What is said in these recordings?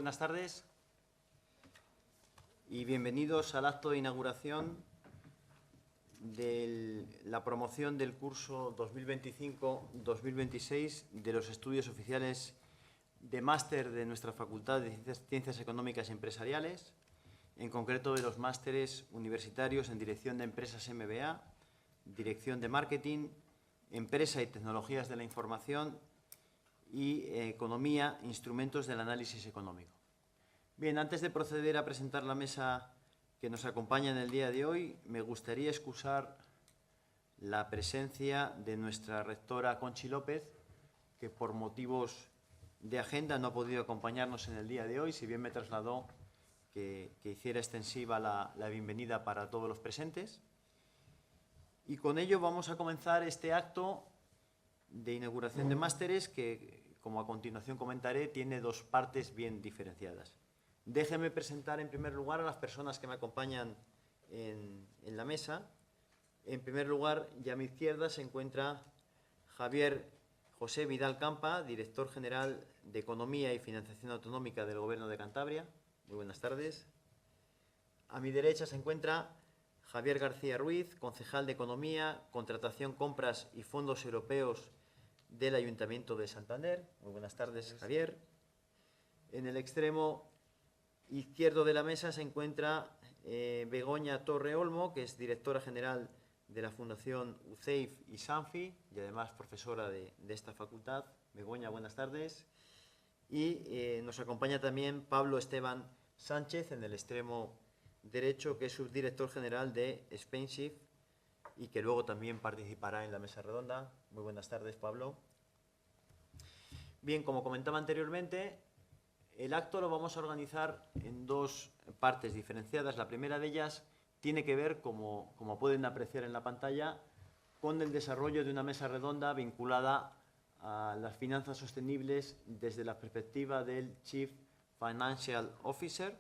buenas tardes y bienvenidos al acto de inauguración de la promoción del curso 2025-2026 de los estudios oficiales de máster de nuestra Facultad de Ciencias Económicas y Empresariales, en concreto de los másteres universitarios en Dirección de Empresas MBA, Dirección de Marketing, Empresa y Tecnologías de la Información y Economía, Instrumentos del Análisis Económico. Bien, antes de proceder a presentar la mesa que nos acompaña en el día de hoy, me gustaría excusar la presencia de nuestra rectora Conchi López, que por motivos de agenda no ha podido acompañarnos en el día de hoy, si bien me trasladó que hiciera extensiva la bienvenida para todos los presentes. Y con ello vamos a comenzar este acto de inauguración de másteres que, como a continuación comentaré, tiene dos partes bien diferenciadas. Déjenme presentar en primer lugar a las personas que me acompañan en la mesa. En primer lugar, ya a mi izquierda se encuentra Javier José Vidal Campa, director general de Economía y Financiación Autonómica del Gobierno de Cantabria. Muy buenas tardes. A mi derecha se encuentra Javier García Ruiz, concejal de Economía, Contratación, Compras y Fondos Europeos del Ayuntamiento de Santander. Muy buenas tardes, Javier. En el extremo izquierdo de la mesa se encuentra Begoña Torre Olmo, que es directora general de la Fundación UCEIF y SANFI y además profesora de esta facultad. Begoña, buenas tardes. Y nos acompaña también Pablo Esteban Sánchez en el extremo derecho, que es subdirector general de SpainShift y que luego también participará en la mesa redonda. Muy buenas tardes, Pablo. Bien, como comentaba anteriormente, el acto lo vamos a organizar en dos partes diferenciadas. La primera de ellas tiene que ver, como pueden apreciar en la pantalla, con el desarrollo de una mesa redonda vinculada a las finanzas sostenibles desde la perspectiva del Chief Financial Officer,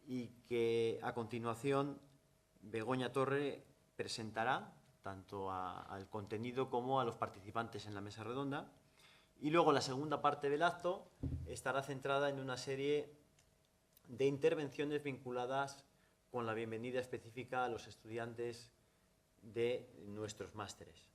y que a continuación Begoña Torre presentará tanto al contenido como a los participantes en la mesa redonda. Y luego la segunda parte del acto estará centrada en una serie de intervenciones vinculadas con la bienvenida específica a los estudiantes de nuestros másteres.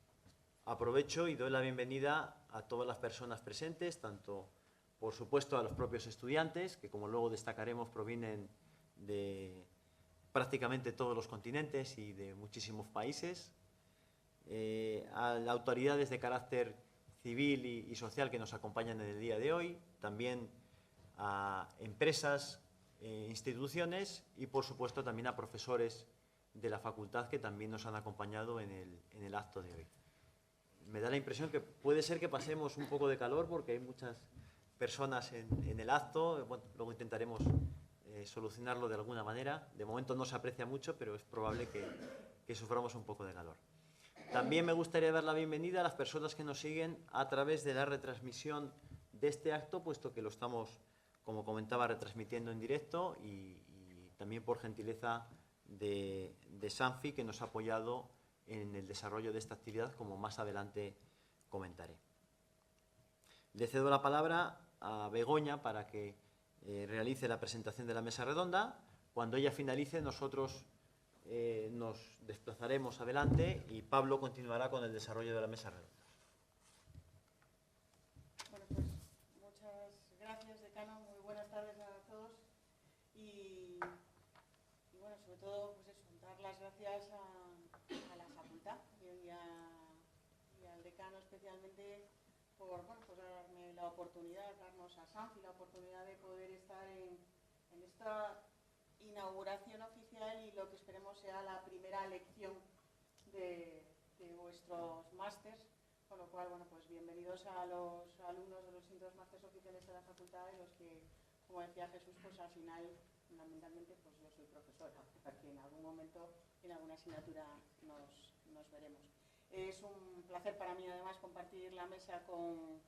Aprovecho y doy la bienvenida a todas las personas presentes, tanto, por supuesto, a los propios estudiantes, que como luego destacaremos provienen de prácticamente todos los continentes y de muchísimos países, a las autoridades de carácter civil y social que nos acompañan en el día de hoy, también a empresas, instituciones y, por supuesto, también a profesores de la facultad que también nos han acompañado en el acto de hoy. Me da la impresión que puede ser que pasemos un poco de calor porque hay muchas personas en el acto. Bueno, luego intentaremos solucionarlo de alguna manera. De momento no se aprecia mucho, pero es probable que suframos un poco de calor. También me gustaría dar la bienvenida a las personas que nos siguen a través de la retransmisión de este acto, puesto que lo estamos, como comentaba, retransmitiendo en directo y también por gentileza de SANFI, que nos ha apoyado en el desarrollo de esta actividad, como más adelante comentaré. Le cedo la palabra a Begoña para que realice la presentación de la mesa redonda. Cuando ella finalice, nosotros nos desplazaremos adelante y Pablo continuará con el desarrollo de la mesa redonda. Bueno, pues muchas gracias, decano. Muy buenas tardes a todos. Y bueno, sobre todo, pues eso, dar las gracias a la facultad y al decano especialmente por, bueno, pues darme la oportunidad, darnos a SANFI la oportunidad de poder estar en esta inauguración oficial y lo que esperemos sea la primera lección de vuestros másters, con lo cual, bueno, pues bienvenidos a los alumnos de los distintos másters oficiales de la facultad, de los que, como decía Jesús, pues al final, fundamentalmente, pues yo soy profesora, que en algún momento, en alguna asignatura nos veremos. Es un placer para mí, además, compartir la mesa con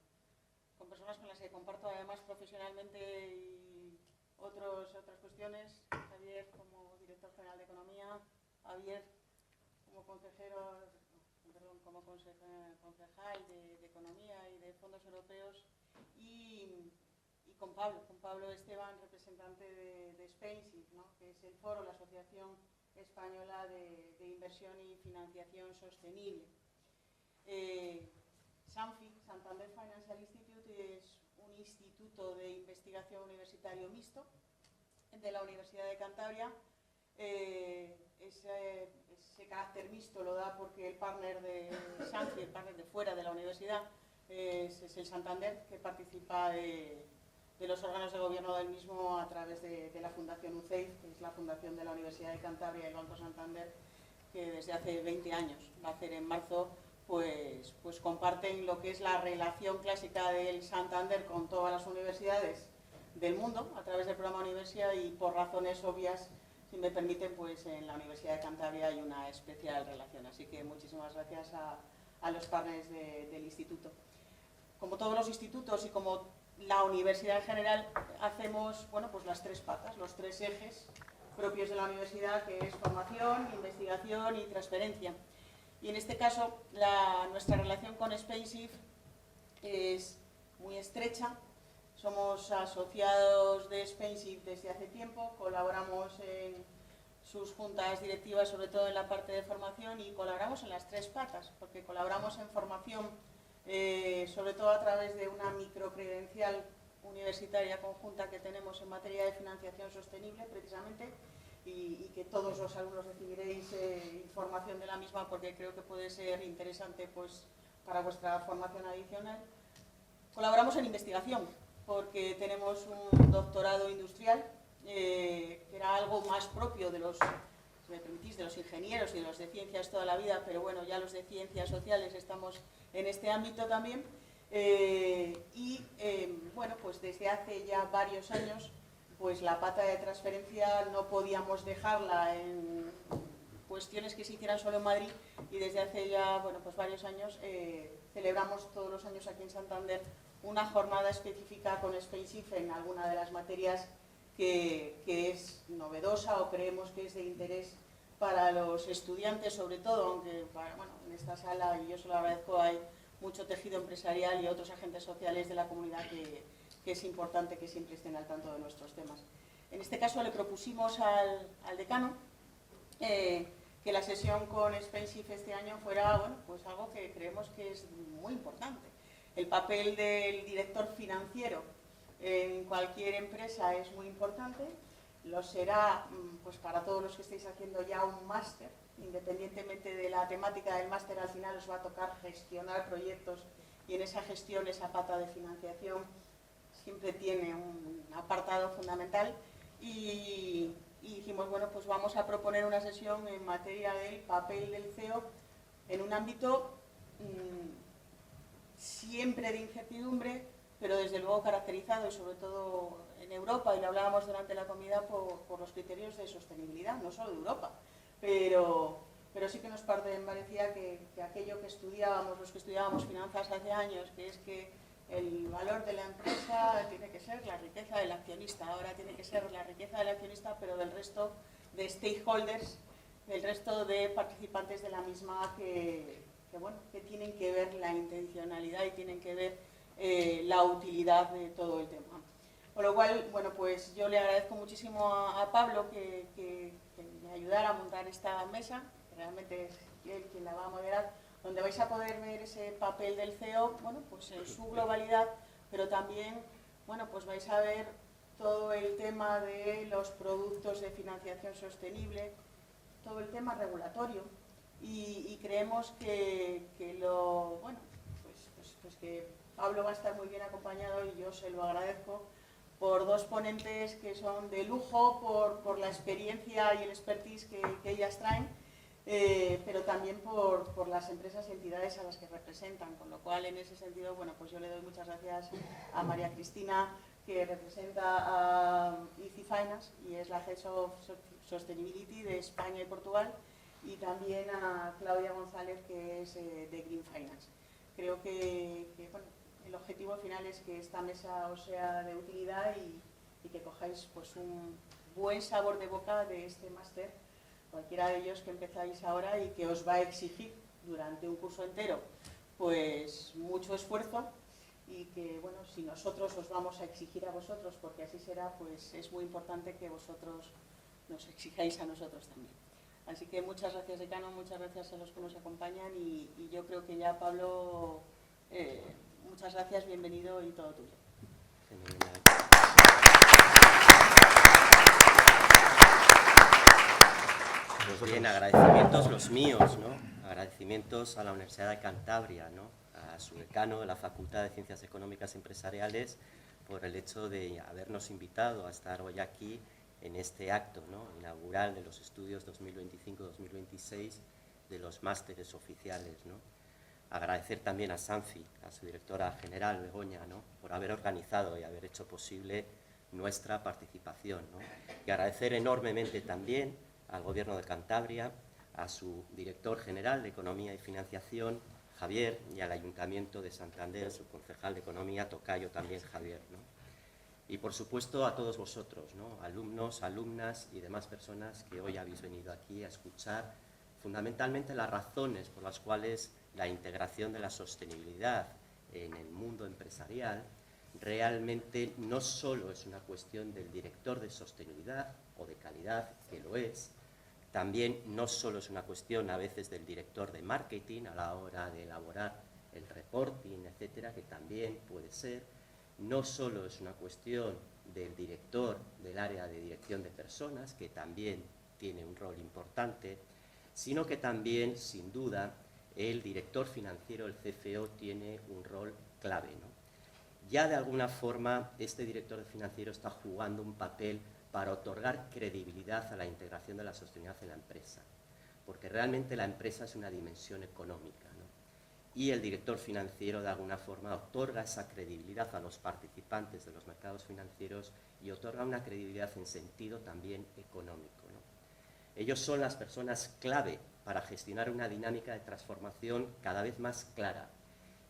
personas con las que comparto, además, profesionalmente y otras cuestiones. Javier como director general de Economía, Javier como concejal de Economía y de Fondos Europeos y con Pablo Esteban, representante de SpainSIF, ¿no? Que es el foro, la Asociación Española de Inversión y Financiación Sostenible. SANFI, Santander Financial Institute, es un instituto de investigación universitario mixto de la Universidad de Cantabria. Ese carácter mixto lo da porque el partner de SANFI, el partner de fuera de la universidad, es el Santander, que participa de los órganos de gobierno del mismo a través de la Fundación UCEIF, que es la fundación de la Universidad de Cantabria y el Banco Santander, que desde hace 20 años, va a hacer en marzo, pues comparten lo que es la relación clásica del Santander con todas las universidades del mundo a través del programa Universia, y por razones obvias, si me permiten, pues en la Universidad de Cantabria hay una especial relación. Así que muchísimas gracias a los partners del instituto. Como todos los institutos y como la universidad en general, hacemos pues las tres patas, los tres ejes propios de la universidad, que es formación, investigación y transferencia. Y en este caso, nuestra relación con SpainSIF es muy estrecha. Somos asociados de SpainSIF desde hace tiempo, colaboramos en sus juntas directivas, sobre todo en la parte de formación, y colaboramos en las tres patas, porque colaboramos en formación, sobre todo a través de una microcredencial universitaria conjunta que tenemos en materia de financiación sostenible, precisamente, y que todos los alumnos recibiréis información de la misma, porque creo que puede ser interesante pues para vuestra formación adicional. Colaboramos en investigación, porque tenemos un doctorado industrial, que era algo más propio de los, si me permitís, de los ingenieros y de los de ciencias toda la vida, pero bueno, ya los de ciencias sociales estamos en este ámbito también. Bueno, pues desde hace ya varios años, pues la pata de transferencia no podíamos dejarla en cuestiones que se hicieran solo en Madrid, y desde hace ya pues varios años celebramos todos los años aquí en Santander una jornada específica con SpainSIF en alguna de las materias que es novedosa o creemos que es de interés para los estudiantes, sobre todo, aunque en esta sala, y yo se lo agradezco, hay mucho tejido empresarial y otros agentes sociales de la comunidad que es importante que siempre estén al tanto de nuestros temas. En este caso le propusimos al decano que la sesión con SpainSIF este año fuera pues algo que creemos que es muy importante. El papel del director financiero en cualquier empresa es muy importante, lo será pues para todos los que estéis haciendo ya un máster. Independientemente de la temática del máster, al final os va a tocar gestionar proyectos, y en esa gestión, esa pata de financiación siempre tiene un apartado fundamental, y dijimos, pues vamos a proponer una sesión en materia del papel del CEO en un ámbito siempre de incertidumbre, pero desde luego caracterizado, y sobre todo en Europa, y lo hablábamos durante la comida, por los criterios de sostenibilidad, no solo de Europa, pero sí que nos parecía que aquello que estudiábamos, los que estudiábamos finanzas hace años, que es que el valor de la empresa tiene que ser la riqueza del accionista, ahora tiene que ser la riqueza del accionista, pero del resto de stakeholders, del resto de participantes de la misma, que tienen que ver la intencionalidad y tienen que ver la utilidad de todo el tema. Con lo cual, pues yo le agradezco muchísimo a Pablo que me ayudara a montar esta mesa, que realmente es él quien la va a moderar, donde vais a poder ver ese papel del CEO, pues en su globalidad, pero también, pues vais a ver todo el tema de los productos de financiación sostenible, todo el tema regulatorio, y creemos que que Pablo va a estar muy bien acompañado, y yo se lo agradezco, por dos ponentes que son de lujo, por la experiencia y el expertise que ellas traen, pero también por las empresas y entidades a las que representan, con lo cual en ese sentido, pues yo le doy muchas gracias a María Cristina, que representa a Easy Finance y es la Head of Sustainability de España y Portugal, y también a Claudia González, que es de Green Finance. Creo que el objetivo final es que esta mesa os sea de utilidad y que cojáis pues un buen sabor de boca de este máster, cualquiera de ellos que empezáis ahora, y que os va a exigir durante un curso entero pues mucho esfuerzo, y que, bueno, si nosotros os vamos a exigir a vosotros, porque así será, pues es muy importante que vosotros nos exijáis a nosotros también. Así que muchas gracias, decano, muchas gracias a los que nos acompañan y yo creo que ya, Pablo, muchas gracias, bienvenido y todo tuyo. Pues bien, agradecimientos los míos, ¿no? Agradecimientos a la Universidad de Cantabria, ¿no? A su decano de la Facultad de Ciencias Económicas y Empresariales por el hecho de habernos invitado a estar hoy aquí en este acto, ¿no? Inaugural de los estudios 2025-2026 de los másteres oficiales, ¿no? Agradecer también a Sanfi, a su directora general, Begoña, ¿no? Por haber organizado y haber hecho posible nuestra participación, ¿no? Y agradecer enormemente también al Gobierno de Cantabria, a su director general de Economía y Financiación, Javier, y al Ayuntamiento de Santander, su concejal de Economía, tocayo también Javier, ¿no? Y, por supuesto, a todos vosotros, ¿no? Alumnos, alumnas y demás personas que hoy habéis venido aquí a escuchar fundamentalmente las razones por las cuales la integración de la sostenibilidad en el mundo empresarial realmente no solo es una cuestión del director de sostenibilidad o de calidad, que lo es, también no solo es una cuestión a veces del director de marketing a la hora de elaborar el reporting, etcétera, que también puede ser, no solo es una cuestión del director del área de dirección de personas, que también tiene un rol importante, sino que también, sin duda, el director financiero, el CFO, tiene un rol clave, ¿no? Ya de alguna forma este director financiero está jugando un papel para otorgar credibilidad a la integración de la sostenibilidad en la empresa, porque realmente la empresa es una dimensión económica, ¿no? Y el director financiero de alguna forma otorga esa credibilidad a los participantes de los mercados financieros y otorga una credibilidad en sentido también económico, ¿no? Ellos son las personas clave para gestionar una dinámica de transformación cada vez más clara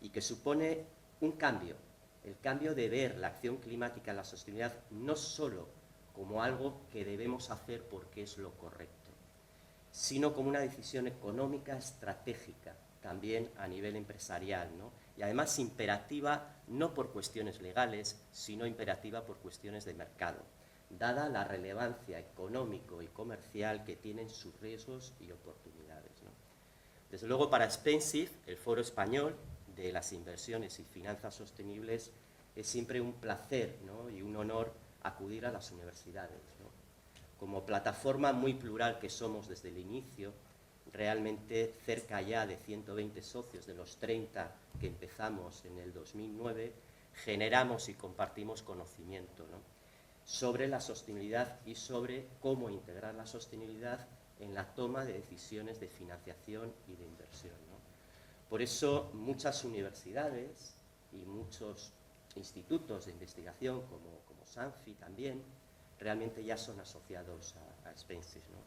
y que supone un cambio, el cambio de ver la acción climática en la sostenibilidad no solo como algo que debemos hacer porque es lo correcto, sino como una decisión económica estratégica, también a nivel empresarial, ¿no? Y además imperativa no por cuestiones legales, sino imperativa por cuestiones de mercado, dada la relevancia económico y comercial que tienen sus riesgos y oportunidades, ¿no? Desde luego, para Spensive, el Foro Español de las Inversiones y Finanzas Sostenibles, es siempre un placer, ¿no? Y un honor acudir a las universidades, ¿no? Como plataforma muy plural que somos desde el inicio, realmente cerca ya de 120 socios de los 30 que empezamos en el 2009, generamos y compartimos conocimiento, ¿no? Sobre la sostenibilidad y sobre cómo integrar la sostenibilidad en la toma de decisiones de financiación y de inversión, ¿no? Por eso muchas universidades y muchos institutos de investigación como Sanfi también realmente ya son asociados a Spensive, ¿no?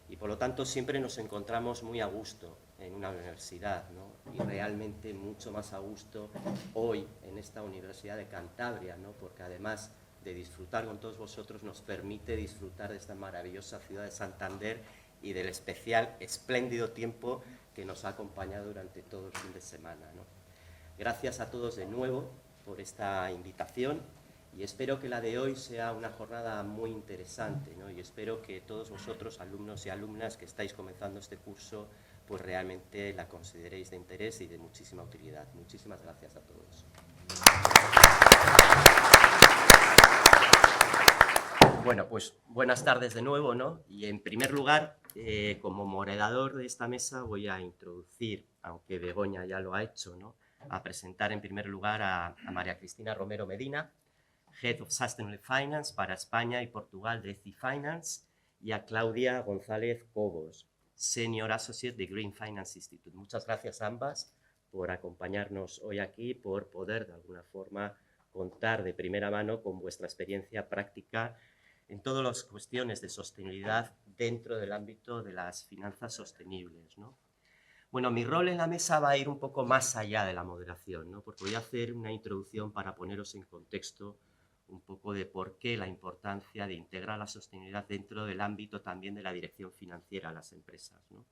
Y por lo tanto siempre nos encontramos muy a gusto en una universidad, ¿no? Y realmente mucho más a gusto hoy en esta Universidad de Cantabria, ¿no? Porque además de disfrutar con todos vosotros nos permite disfrutar de esta maravillosa ciudad de Santander y del espléndido tiempo que nos ha acompañado durante todo el fin de semana, ¿no? Gracias a todos de nuevo por esta invitación y espero que la de hoy sea una jornada muy interesante, ¿no? Y espero que todos vosotros, alumnos y alumnas que estáis comenzando este curso, pues realmente la consideréis de interés y de muchísima utilidad. Muchísimas gracias a todos. Bueno, pues buenas tardes de nuevo, ¿no? Y en primer lugar, como moderador de esta mesa voy a introducir, aunque Begoña ya lo ha hecho, ¿no? A presentar en primer lugar a María Cristina Romero Medina, Head of Sustainable Finance para España y Portugal de ECI Finance, y a Claudia González Cobos, Senior Associate de Green Finance Institute. Muchas gracias a ambas por acompañarnos hoy aquí, por poder de alguna forma contar de primera mano con vuestra experiencia práctica en todas las cuestiones de sostenibilidad dentro del ámbito de las finanzas sostenibles, ¿no? Bueno, mi rol en la mesa va a ir un poco más allá de la moderación, ¿no? Porque voy a hacer una introducción para poneros en contexto un poco de por qué la importancia de integrar la sostenibilidad dentro del ámbito también de la dirección financiera a las empresas, ¿no?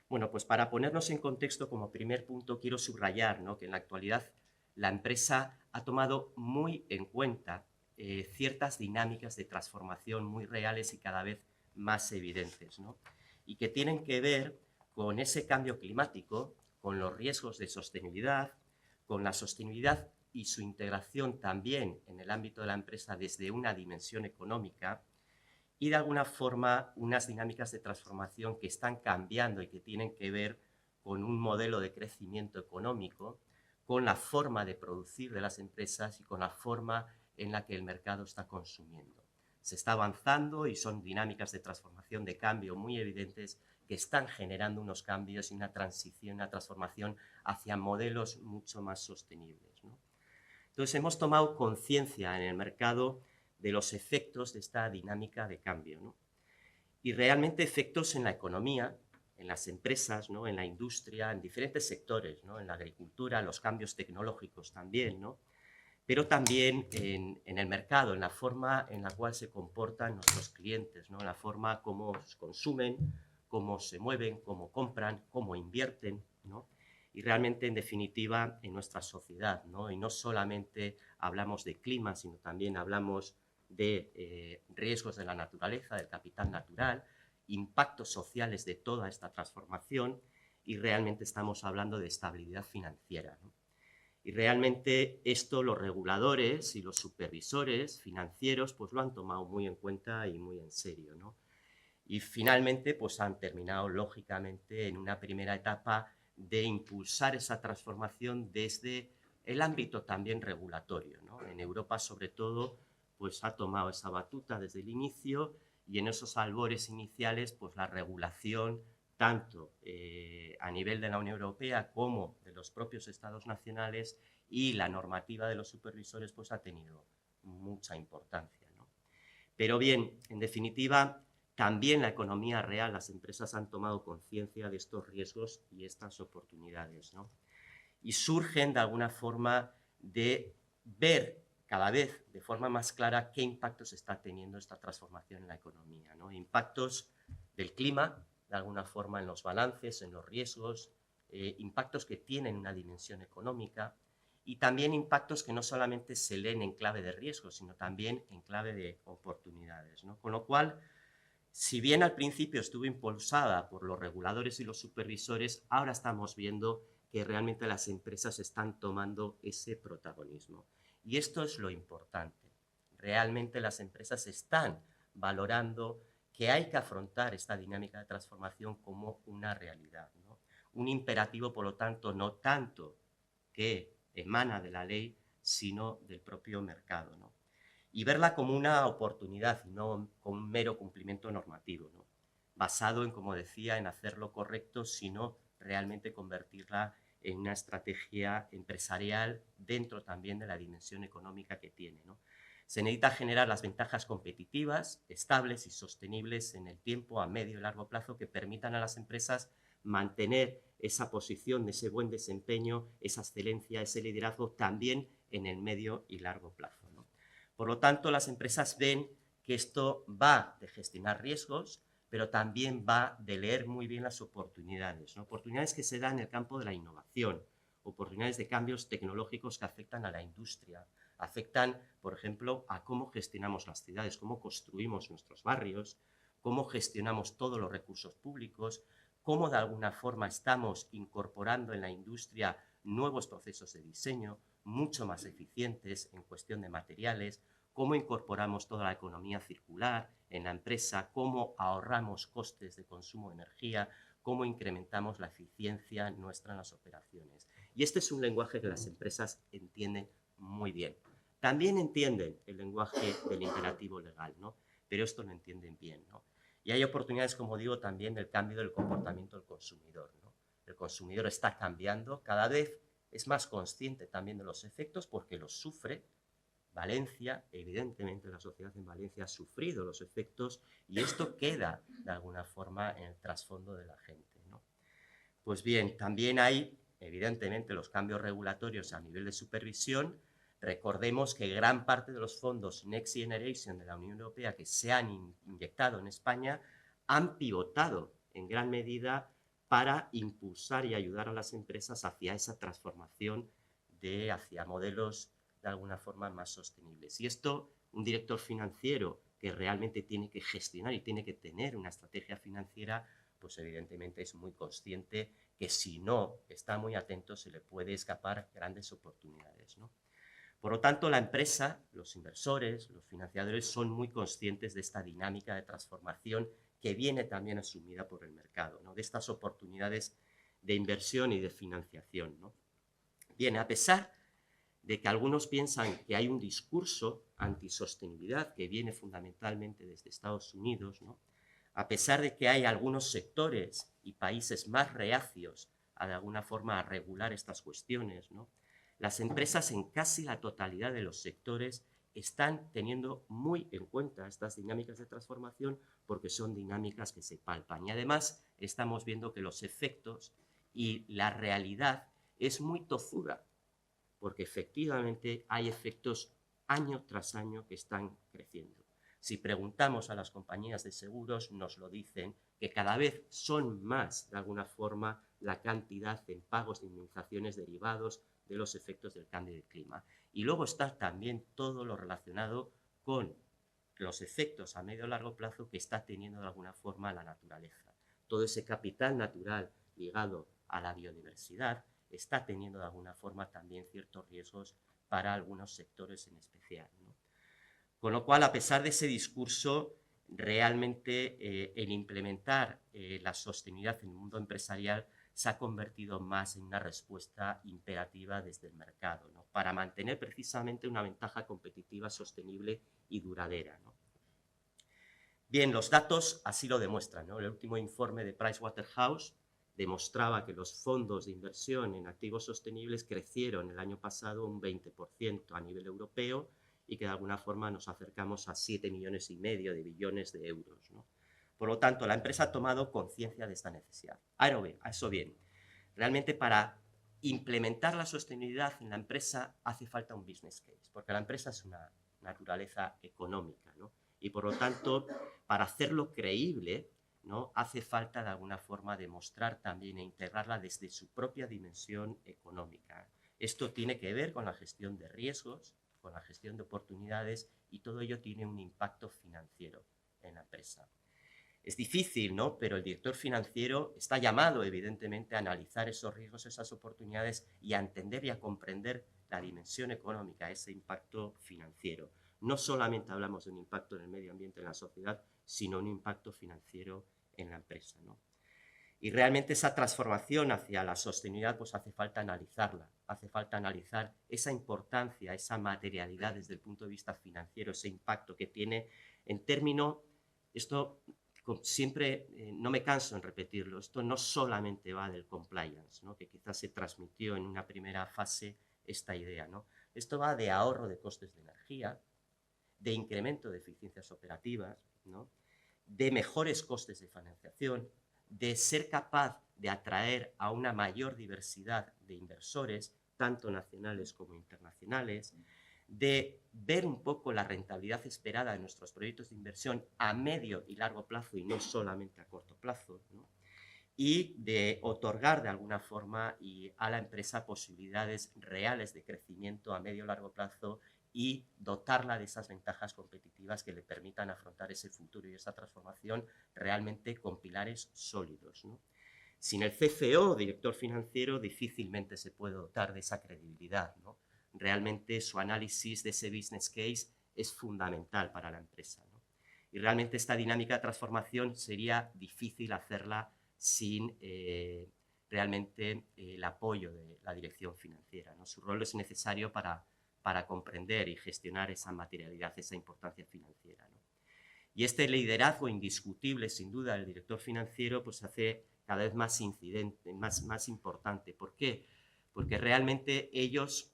Bueno, pues para ponernos en contexto, como primer punto, quiero subrayar, ¿no? Que en la actualidad la empresa ha tomado muy en cuenta ciertas dinámicas de transformación muy reales y cada vez más evidentes, ¿no? Y que tienen que ver con ese cambio climático, con los riesgos de sostenibilidad, con la sostenibilidad y su integración también en el ámbito de la empresa desde una dimensión económica, y de alguna forma unas dinámicas de transformación que están cambiando y que tienen que ver con un modelo de crecimiento económico, con la forma de producir de las empresas y con la forma en la que el mercado está consumiendo. Se está avanzando y son dinámicas de transformación, de cambio muy evidentes que están generando unos cambios y una transición, una transformación hacia modelos mucho más sostenibles, ¿no? Entonces hemos tomado conciencia en el mercado de los efectos de esta dinámica de cambio, ¿no? Y realmente efectos en la economía, en las empresas, ¿no? En la industria, en diferentes sectores, ¿no? En la agricultura, los cambios tecnológicos también, ¿no? Pero también en el mercado, en la forma en la cual se comportan nuestros clientes, ¿no? En la forma como consumen, cómo se mueven, cómo compran, cómo invierten, ¿no? Y realmente, en definitiva, en nuestra sociedad, ¿no? Y no solamente hablamos de clima, sino también hablamos de riesgos de la naturaleza, del capital natural, impactos sociales de toda esta transformación, y realmente estamos hablando de estabilidad financiera, ¿no? Y realmente esto los reguladores y los supervisores financieros pues lo han tomado muy en cuenta y muy en serio, ¿no? Y finalmente pues han terminado lógicamente en una primera etapa de impulsar esa transformación desde el ámbito también regulatorio, ¿no? En Europa sobre todo pues ha tomado esa batuta desde el inicio, y en esos albores iniciales pues la regulación tanto a nivel de la Unión Europea como de los propios estados nacionales y la normativa de los supervisores pues ha tenido mucha importancia, ¿no? Pero bien, en definitiva, también la economía real, las empresas han tomado conciencia de estos riesgos y estas oportunidades, ¿no? Y surgen de alguna forma de ver cada vez de forma más clara qué impactos está teniendo esta transformación en la economía, ¿no? Impactos del clima, de alguna forma en los balances, en los riesgos, impactos que tienen una dimensión económica, y también impactos que no solamente se leen en clave de riesgos, sino también en clave de oportunidades, ¿no? Con lo cual, si bien al principio estuvo impulsada por los reguladores y los supervisores, ahora estamos viendo que realmente las empresas están tomando ese protagonismo. Y esto es lo importante. Realmente las empresas están valorando que hay que afrontar esta dinámica de transformación como una realidad, ¿no? Un imperativo, por lo tanto, no tanto que emana de la ley, sino del propio mercado, ¿no? Y verla como una oportunidad y no como un mero cumplimiento normativo, ¿no? Basado en, como decía, en hacer lo correcto, sino realmente convertirla en una estrategia empresarial dentro también de la dimensión económica que tiene, ¿no? Se necesita generar las ventajas competitivas, estables y sostenibles en el tiempo, a medio y largo plazo, que permitan a las empresas mantener esa posición, ese buen desempeño, esa excelencia, ese liderazgo también en el medio y largo plazo, ¿no? Por lo tanto, las empresas ven que esto va de gestionar riesgos, pero también va de leer muy bien las oportunidades, ¿no? Oportunidades que se dan en el campo de la innovación, oportunidades de cambios tecnológicos que afectan a la industria, afectan, por ejemplo, a cómo gestionamos las ciudades, cómo construimos nuestros barrios, cómo gestionamos todos los recursos públicos, cómo de alguna forma estamos incorporando en la industria nuevos procesos de diseño, mucho más eficientes en cuestión de materiales, cómo incorporamos toda la economía circular en la empresa, cómo ahorramos costes de consumo de energía, cómo incrementamos la eficiencia nuestra en las operaciones. Y este es un lenguaje que las empresas entienden muy bien. También entienden el lenguaje del imperativo legal, ¿no? Pero esto lo entienden bien, ¿no? Y hay oportunidades, como digo, también del cambio del comportamiento del consumidor, ¿no? El consumidor está cambiando, cada vez es más consciente también de los efectos porque los sufre. Valencia, evidentemente la sociedad en Valencia ha sufrido los efectos, y esto queda de alguna forma en el trasfondo de la gente, ¿no? Pues bien, también hay evidentemente los cambios regulatorios a nivel de supervisión. Recordemos que gran parte de los fondos Next Generation de la Unión Europea que se han inyectado en España han pivotado en gran medida para impulsar y ayudar a las empresas hacia esa transformación hacia modelos de alguna forma más sostenibles. Y esto, un director financiero que realmente tiene que gestionar y tiene que tener una estrategia financiera, pues evidentemente es muy consciente que si no está muy atento se le puede escapar grandes oportunidades, ¿no? Por lo tanto, la empresa, los inversores, los financiadores son muy conscientes de esta dinámica de transformación que viene también asumida por el mercado, ¿no? De estas oportunidades de inversión y de financiación, ¿no? Bien, a pesar de que algunos piensan que hay un discurso antisostenibilidad que viene fundamentalmente desde Estados Unidos, ¿no? A pesar de que hay algunos sectores y países más reacios a de alguna forma a regular estas cuestiones, ¿no? Las empresas en casi la totalidad de los sectores están teniendo muy en cuenta estas dinámicas de transformación porque son dinámicas que se palpan. Y además estamos viendo que los efectos y la realidad es muy tozuda, porque efectivamente hay efectos año tras año que están creciendo. Si preguntamos a las compañías de seguros, nos lo dicen, que cada vez son más, de alguna forma, la cantidad en pagos de indemnizaciones derivados de los efectos del cambio de clima. Y luego está también todo lo relacionado con los efectos a medio y largo plazo que está teniendo de alguna forma la naturaleza. Todo ese capital natural ligado a la biodiversidad está teniendo de alguna forma también ciertos riesgos para algunos sectores en especial, ¿no? Con lo cual, a pesar de ese discurso, realmente el implementar la sostenibilidad en el mundo empresarial se ha convertido más en una respuesta imperativa desde el mercado, ¿no? Para mantener precisamente una ventaja competitiva sostenible y duradera, ¿no? Bien, los datos así lo demuestran, ¿no? El último informe de Pricewaterhouse demostraba que los fondos de inversión en activos sostenibles crecieron el año pasado un 20% a nivel europeo y que de alguna forma nos acercamos a 7,5 millones de billones de euros, ¿no? Por lo tanto, la empresa ha tomado conciencia de esta necesidad. Ahora bien, a eso bien, realmente para implementar la sostenibilidad en la empresa hace falta un business case, porque la empresa es una naturaleza económica, ¿no? Y por lo tanto, para hacerlo creíble, ¿no? Hace falta de alguna forma demostrar también e integrarla desde su propia dimensión económica. Esto tiene que ver con la gestión de riesgos, con la gestión de oportunidades y todo ello tiene un impacto financiero en la empresa. Es difícil, ¿no? Pero el director financiero está llamado, evidentemente, a analizar esos riesgos, esas oportunidades y a entender y a comprender la dimensión económica, ese impacto financiero. No solamente hablamos de un impacto en el medio ambiente, en la sociedad, sino un impacto financiero en la empresa, ¿no? Y realmente esa transformación hacia la sostenibilidad, pues hace falta analizarla, hace falta analizar esa importancia, esa materialidad desde el punto de vista financiero, ese impacto que tiene en términos, esto siempre no me canso en repetirlo, esto no solamente va del compliance, ¿no? Que quizás se transmitió en una primera fase esta idea, ¿no? Esto va de ahorro de costes de energía, de incremento de eficiencias operativas, ¿no? De mejores costes de financiación, de ser capaz de atraer a una mayor diversidad de inversores, tanto nacionales como internacionales, de ver un poco la rentabilidad esperada de nuestros proyectos de inversión a medio y largo plazo y no solamente a corto plazo, ¿no? Y de otorgar de alguna forma a la empresa posibilidades reales de crecimiento a medio y largo plazo y dotarla de esas ventajas competitivas que le permitan afrontar ese futuro y esa transformación realmente con pilares sólidos, ¿no? Sin el CFO, director financiero, difícilmente se puede dotar de esa credibilidad, ¿no? Realmente su análisis de ese business case es fundamental para la empresa, ¿no? Y realmente esta dinámica de transformación sería difícil hacerla sin realmente el apoyo de la dirección financiera, ¿no? Su rol es necesario para comprender y gestionar esa materialidad, esa importancia financiera, ¿no? Y este liderazgo indiscutible, sin duda, del director financiero, pues hace cada vez más incidente, más importante. ¿Por qué? Porque realmente ellos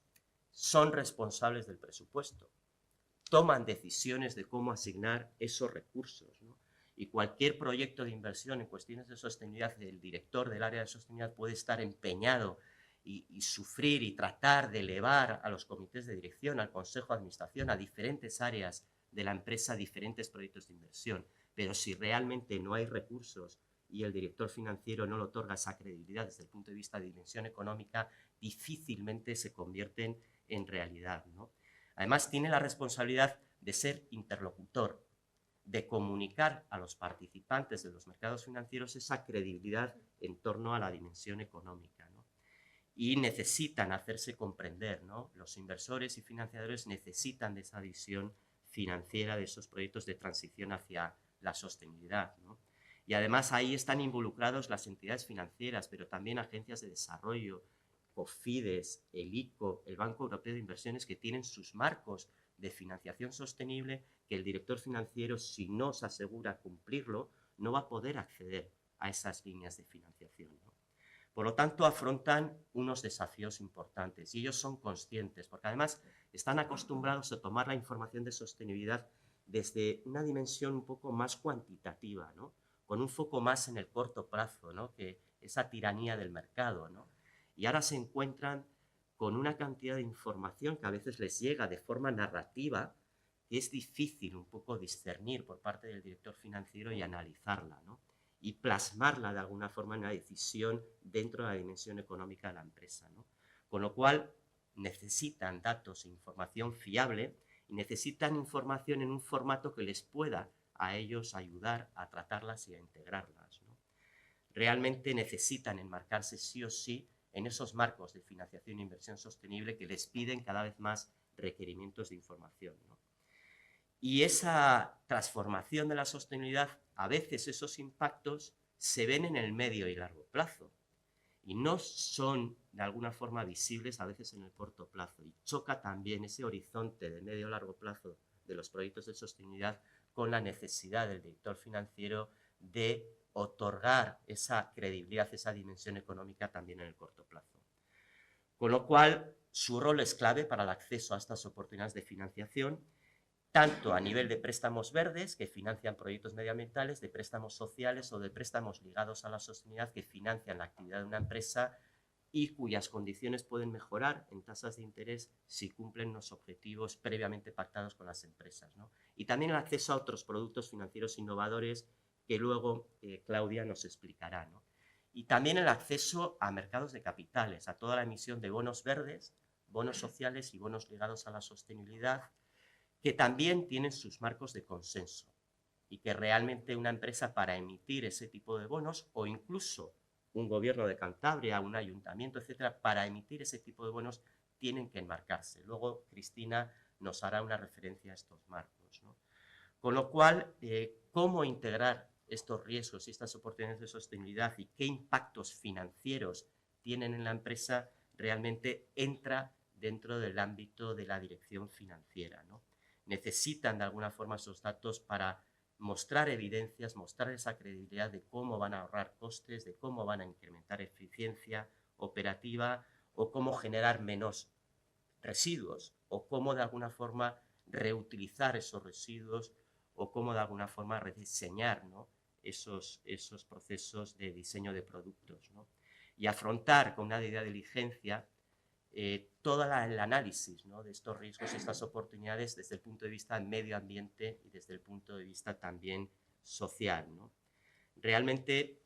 son responsables del presupuesto, toman decisiones de cómo asignar esos recursos, ¿no? Y cualquier proyecto de inversión en cuestiones de sostenibilidad, el director del área de sostenibilidad puede estar empeñado y sufrir y tratar de elevar a los comités de dirección, al consejo de administración, a diferentes áreas de la empresa, diferentes proyectos de inversión. Pero si realmente no hay recursos y el director financiero no le otorga esa credibilidad desde el punto de vista de dimensión económica, difícilmente se convierten en realidad, ¿no? Además, tiene la responsabilidad de ser interlocutor, de comunicar a los participantes de los mercados financieros esa credibilidad en torno a la dimensión económica, ¿no? Y necesitan hacerse comprender, ¿no? Los inversores y financiadores necesitan de esa visión financiera de esos proyectos de transición hacia la sostenibilidad, ¿no? Y además ahí están involucrados las entidades financieras, pero también agencias de desarrollo, COFIDES, el ICO, el Banco Europeo de Inversiones, que tienen sus marcos de financiación sostenible, que el director financiero, si no se asegura cumplirlo, no va a poder acceder a esas líneas de financiación, ¿no? Por lo tanto, afrontan unos desafíos importantes y ellos son conscientes, porque además están acostumbrados a tomar la información de sostenibilidad desde una dimensión un poco más cuantitativa, ¿no? Con un foco más en el corto plazo, ¿no? Que esa tiranía del mercado, ¿no? Y ahora se encuentran con una cantidad de información que a veces les llega de forma narrativa, que es difícil un poco discernir por parte del director financiero y analizarla, ¿no? Y plasmarla de alguna forma en una decisión dentro de la dimensión económica de la empresa, ¿no? Con lo cual necesitan datos e información fiable y necesitan información en un formato que les pueda a ellos ayudar a tratarlas y a integrarlas, ¿no? Realmente necesitan enmarcarse sí o sí en esos marcos de financiación e inversión sostenible que les piden cada vez más requerimientos de información, ¿no? Y esa transformación de la sostenibilidad, a veces esos impactos se ven en el medio y largo plazo y no son de alguna forma visibles a veces en el corto plazo. Y choca también ese horizonte de medio y largo plazo de los proyectos de sostenibilidad con la necesidad del director financiero de otorgar esa credibilidad, esa dimensión económica también en el corto plazo. Con lo cual, su rol es clave para el acceso a estas oportunidades de financiación, tanto a nivel de préstamos verdes, que financian proyectos medioambientales, de préstamos sociales o de préstamos ligados a la sostenibilidad que financian la actividad de una empresa y cuyas condiciones pueden mejorar en tasas de interés si cumplen los objetivos previamente pactados con las empresas, ¿no? Y también el acceso a otros productos financieros innovadores que luego Claudia nos explicará, ¿no? Y también el acceso a mercados de capitales, a toda la emisión de bonos verdes, bonos sociales y bonos ligados a la sostenibilidad, que también tienen sus marcos de consenso y que realmente una empresa para emitir ese tipo de bonos o incluso un gobierno de Cantabria, un ayuntamiento, etcétera, para emitir ese tipo de bonos tienen que enmarcarse. Luego Cristina nos hará una referencia a estos marcos, ¿no? Con lo cual, ¿cómo integrar estos riesgos y estas oportunidades de sostenibilidad y qué impactos financieros tienen en la empresa realmente entra dentro del ámbito de la dirección financiera, ¿no? Necesitan de alguna forma esos datos para mostrar evidencias, mostrar esa credibilidad de cómo van a ahorrar costes, de cómo van a incrementar eficiencia operativa o cómo generar menos residuos o cómo de alguna forma reutilizar esos residuos o cómo de alguna forma rediseñar, ¿no? esos procesos de diseño de productos, ¿no? Y afrontar con una debida diligencia todo el análisis, ¿no? de estos riesgos y estas oportunidades desde el punto de vista del medio ambiente y desde el punto de vista también social, ¿no? Realmente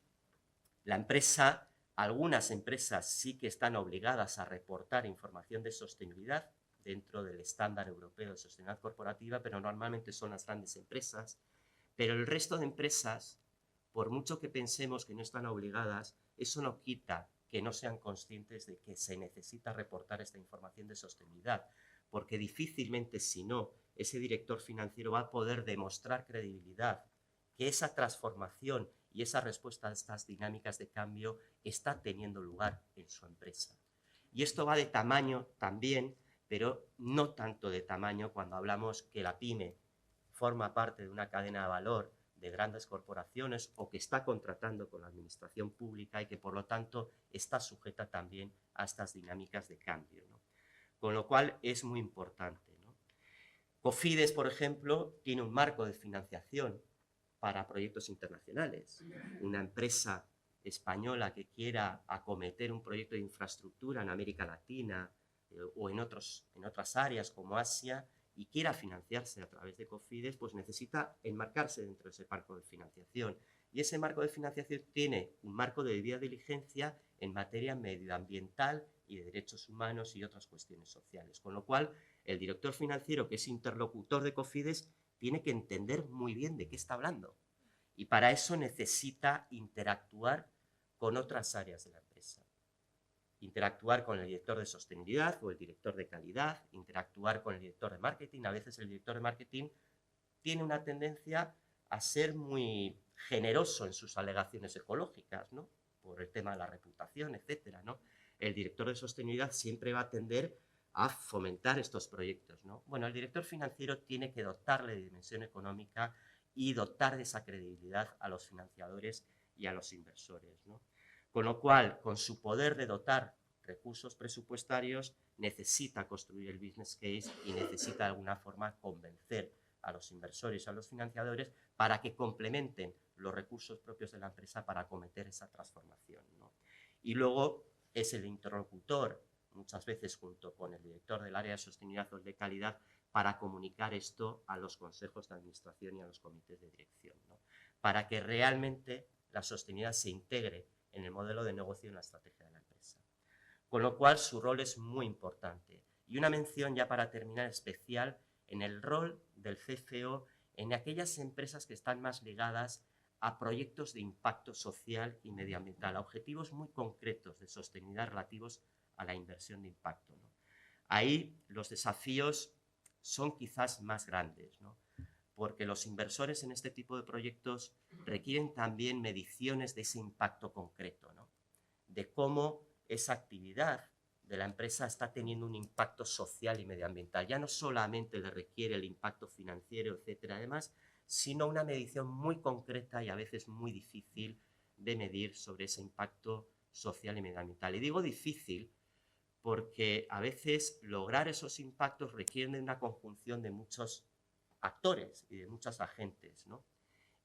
la empresa, algunas empresas sí que están obligadas a reportar información de sostenibilidad dentro del estándar europeo de sostenibilidad corporativa, pero normalmente son las grandes empresas, pero el resto de empresas, por mucho que pensemos que no están obligadas, eso no quita que no sean conscientes de que se necesita reportar esta información de sostenibilidad, porque difícilmente, si no, ese director financiero va a poder demostrar credibilidad, que esa transformación y esa respuesta a estas dinámicas de cambio está teniendo lugar en su empresa. Y esto va de tamaño también, pero no tanto de tamaño cuando hablamos que la pyme forma parte de una cadena de valor de grandes corporaciones o que está contratando con la administración pública y que por lo tanto está sujeta también a estas dinámicas de cambio, ¿no? Con lo cual es muy importante, ¿no? COFIDES, por ejemplo, tiene un marco de financiación para proyectos internacionales. Una empresa española que quiera acometer un proyecto de infraestructura en América Latina o en otras áreas como Asia y quiera financiarse a través de Cofides, pues necesita enmarcarse dentro de ese marco de financiación. Y ese marco de financiación tiene un marco de debida diligencia en materia medioambiental y de derechos humanos y otras cuestiones sociales. Con lo cual, el director financiero, que es interlocutor de Cofides, tiene que entender muy bien de qué está hablando. Y para eso necesita interactuar con otras áreas de la empresa. Interactuar con el director de sostenibilidad o el director de calidad, interactuar con el director de marketing. A veces el director de marketing tiene una tendencia a ser muy generoso en sus alegaciones ecológicas, ¿no? Por el tema de la reputación, etcétera, ¿no? El director de sostenibilidad siempre va a tender a fomentar estos proyectos, ¿no? Bueno, el director financiero tiene que dotarle de dimensión económica y dotar de esa credibilidad a los financiadores y a los inversores, ¿no? Con lo cual, con su poder de dotar recursos presupuestarios, necesita construir el business case y necesita de alguna forma convencer a los inversores, a los financiadores, para que complementen los recursos propios de la empresa para acometer esa transformación, ¿no? Y luego es el interlocutor, muchas veces junto con el director del área de sostenibilidad o de calidad, para comunicar esto a los consejos de administración y a los comités de dirección, ¿no? Para que realmente la sostenibilidad se integre en el modelo de negocio y en la estrategia de la empresa. Con lo cual, su rol es muy importante. Y una mención ya para terminar especial en el rol del CFO en aquellas empresas que están más ligadas a proyectos de impacto social y medioambiental, a objetivos muy concretos de sostenibilidad relativos a la inversión de impacto, ¿no? Ahí los desafíos son quizás más grandes, ¿no? Porque los inversores en este tipo de proyectos requieren también mediciones de ese impacto concreto, ¿no? De cómo esa actividad de la empresa está teniendo un impacto social y medioambiental. Ya no solamente le requiere el impacto financiero, etcétera, además, sino una medición muy concreta y a veces muy difícil de medir sobre ese impacto social y medioambiental. Y digo difícil porque a veces lograr esos impactos requieren de una conjunción de muchos actores y de muchos agentes, ¿no?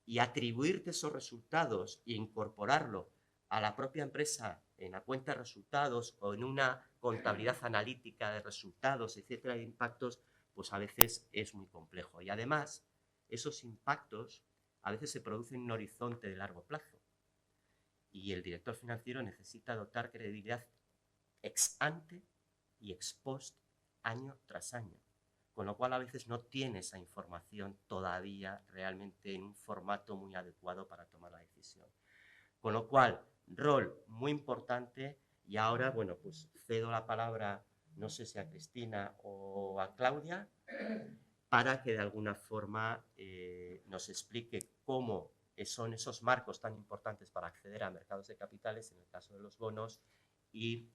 Y atribuirte esos resultados e incorporarlo a la propia empresa en la cuenta de resultados o en una contabilidad analítica de resultados, etcétera, de impactos, pues a veces es muy complejo. Y además, esos impactos a veces se producen en un horizonte de largo plazo. Y el director financiero necesita dotar credibilidad ex ante y ex post año tras año. Con lo cual a veces no tiene esa información todavía realmente en un formato muy adecuado para tomar la decisión. Con lo cual, rol muy importante y ahora, bueno, pues cedo la palabra, no sé si a Cristina o a Claudia, para que de alguna forma nos explique cómo son esos marcos tan importantes para acceder a mercados de capitales, en el caso de los bonos, y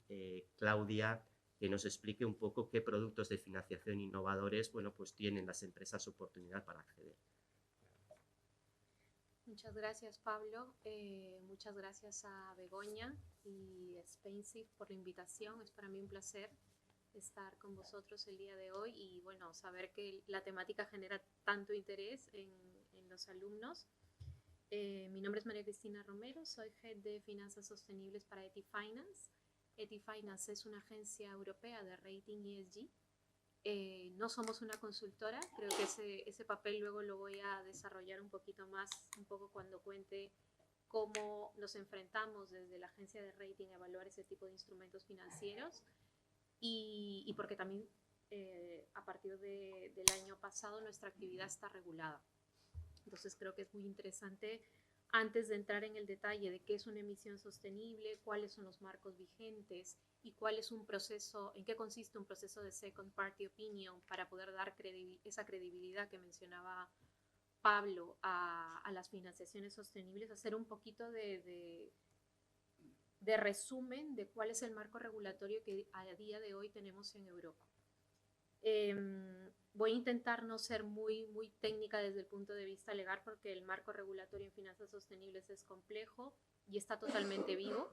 Claudia, que nos explique un poco qué productos de financiación innovadores, bueno, pues tienen las empresas oportunidad para acceder. Muchas gracias, Pablo. Muchas gracias a Begoña y Spainsift por la invitación. Es para mí un placer estar con vosotros el día de hoy y, bueno, saber que la temática genera tanto interés en los alumnos. Mi nombre es María Cristina Romero, soy Head de Finanzas Sostenibles para EtiFinance. EtiFinance es una agencia europea de rating ESG. No somos una consultora, creo que ese papel luego lo voy a desarrollar un poquito más, un poco cuando cuente cómo nos enfrentamos desde la agencia de rating a evaluar ese tipo de instrumentos financieros y porque también a partir del año pasado nuestra actividad está regulada. Entonces creo que es muy interesante, antes de entrar en el detalle de qué es una emisión sostenible, cuáles son los marcos vigentes y cuál es un proceso, en qué consiste un proceso de second party opinion para poder dar esa credibilidad que mencionaba Pablo a las financiaciones sostenibles, hacer un poquito de resumen de cuál es el marco regulatorio que a día de hoy tenemos en Europa. Voy a intentar no ser muy técnica desde el punto de vista legal porque el marco regulatorio en finanzas sostenibles es complejo y está totalmente vivo,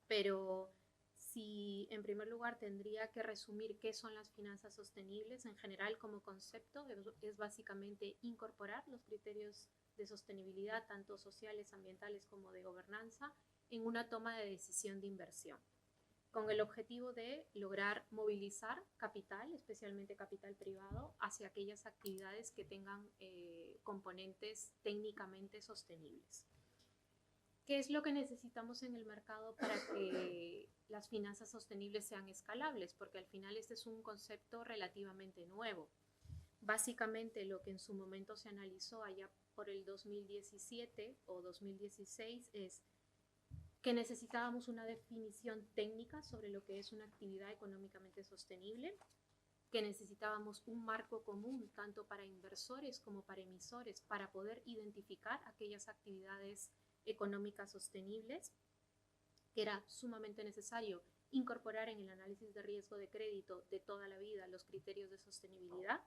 pero si en primer lugar tendría que resumir qué son las finanzas sostenibles en general como concepto, es básicamente incorporar los criterios de sostenibilidad, tanto sociales, ambientales como de gobernanza, en una toma de decisión de inversión. con el objetivo de lograr movilizar capital, especialmente capital privado, hacia aquellas actividades que tengan componentes técnicamente sostenibles. ¿Qué es lo que necesitamos en el mercado para que las finanzas sostenibles sean escalables? Porque al final este es un concepto relativamente nuevo. Básicamente lo que en su momento se analizó allá por el 2017 o 2016 es que necesitábamos una definición técnica sobre lo que es una actividad económicamente sostenible, que necesitábamos un marco común tanto para inversores como para emisores para poder identificar aquellas actividades económicas sostenibles, que era sumamente necesario incorporar en el análisis de riesgo de crédito de toda la vida los criterios de sostenibilidad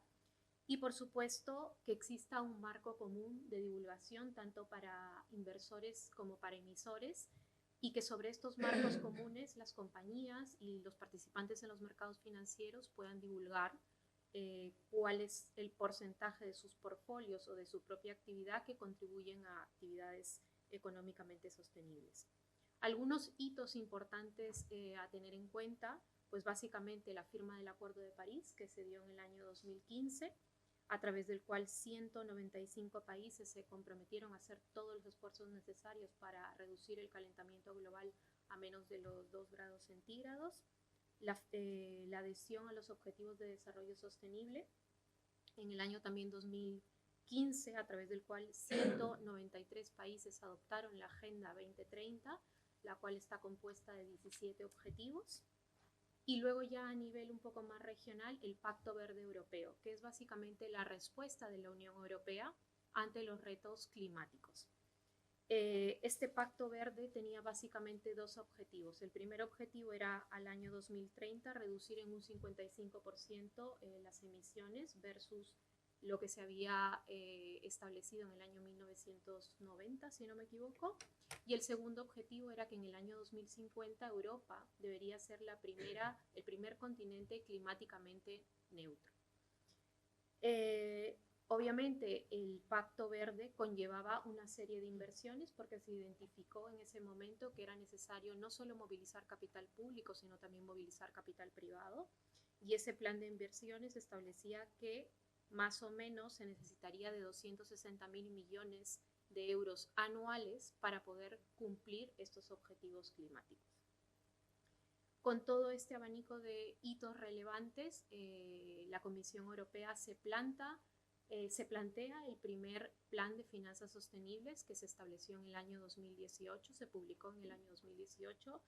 y, por supuesto, que exista un marco común de divulgación tanto para inversores como para emisores y que sobre estos marcos comunes las compañías y los participantes en los mercados financieros puedan divulgar cuál es el porcentaje de sus portfolios o de su propia actividad que contribuyen a actividades económicamente sostenibles. Algunos hitos importantes a tener en cuenta, pues básicamente la firma del Acuerdo de París, que se dio en el año 2015, a través del cual 195 países se comprometieron a hacer todos los esfuerzos necesarios para reducir el calentamiento global a menos de los 2 grados centígrados. La adhesión a los Objetivos de Desarrollo Sostenible en el año también 2015, a través del cual 193 países adoptaron la Agenda 2030, la cual está compuesta de 17 objetivos. Y luego ya a nivel un poco más regional, el Pacto Verde Europeo, que es básicamente la respuesta de la Unión Europea ante los retos climáticos. Este Pacto Verde tenía básicamente 2 objetivos. El primer objetivo era al año 2030 reducir en un 55% las emisiones versus lo que se había establecido en el año 1990, si no me equivoco. Y el segundo objetivo era que en el año 2050 Europa debería ser el primer continente climáticamente neutro. Obviamente el Pacto Verde conllevaba una serie de inversiones porque se identificó en ese momento que era necesario no solo movilizar capital público, sino también movilizar capital privado. Y ese plan de inversiones establecía que más o menos se necesitaría de 260.000 millones de euros anuales para poder cumplir estos objetivos climáticos. Con todo este abanico de hitos relevantes, la Comisión Europea se plantea el primer plan de finanzas sostenibles que se estableció en el año 2018, se publicó en el año 2018,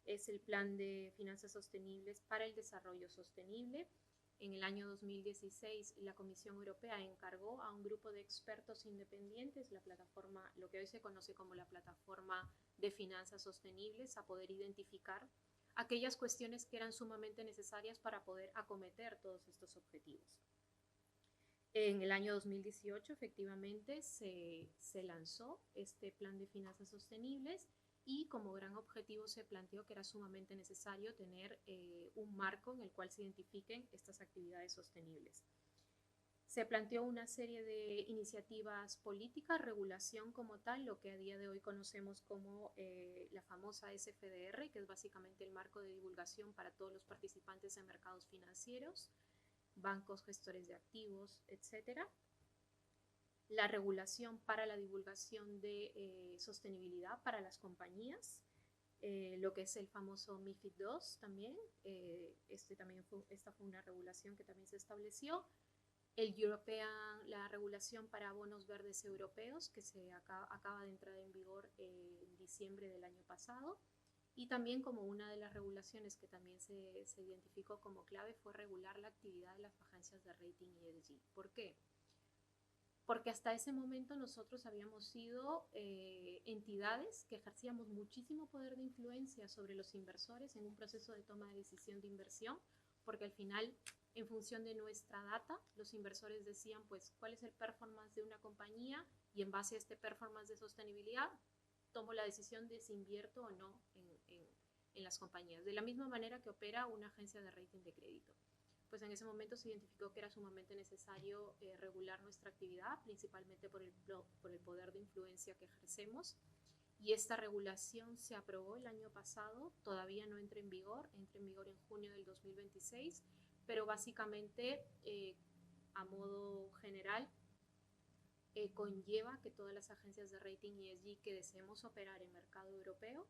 es el plan de finanzas sostenibles para el desarrollo sostenible. En el año 2016, la Comisión Europea encargó a un grupo de expertos independientes, la plataforma, lo que hoy se conoce como la Plataforma de Finanzas Sostenibles, a poder identificar aquellas cuestiones que eran sumamente necesarias para poder acometer todos estos objetivos. En el año 2018, efectivamente, se lanzó este plan de finanzas sostenibles y como gran objetivo se planteó que era sumamente necesario tener un marco en el cual se identifiquen estas actividades sostenibles. Se planteó una serie de iniciativas políticas, regulación como tal, lo que a día de hoy conocemos como la famosa SFDR, que es básicamente el marco de divulgación para todos los participantes en mercados financieros, bancos, gestores de activos, etc. La regulación para la divulgación de sostenibilidad para las compañías, lo que es el famoso MiFID II también. Esta fue una regulación que también se estableció. La regulación para bonos verdes europeos, que se acaba de entrar en vigor en diciembre del año pasado. Y también como una de las regulaciones que también se identificó como clave fue regular la actividad de las agencias de rating ESG. ¿Por qué? Porque hasta ese momento nosotros habíamos sido entidades que ejercíamos muchísimo poder de influencia sobre los inversores en un proceso de toma de decisión de inversión, porque al final, en función de nuestra data, los inversores decían, pues, cuál es el performance de una compañía y en base a este performance de sostenibilidad, tomo la decisión de si invierto o no en las compañías. De la misma manera que opera una agencia de rating de crédito. Pues en ese momento se identificó que era sumamente necesario regular nuestra actividad, principalmente por el poder de influencia que ejercemos. y esta regulación se aprobó el año pasado, todavía no entra en vigor en junio del 2026, pero básicamente, a modo general, conlleva que todas las agencias de rating ESG que deseemos operar en mercado europeo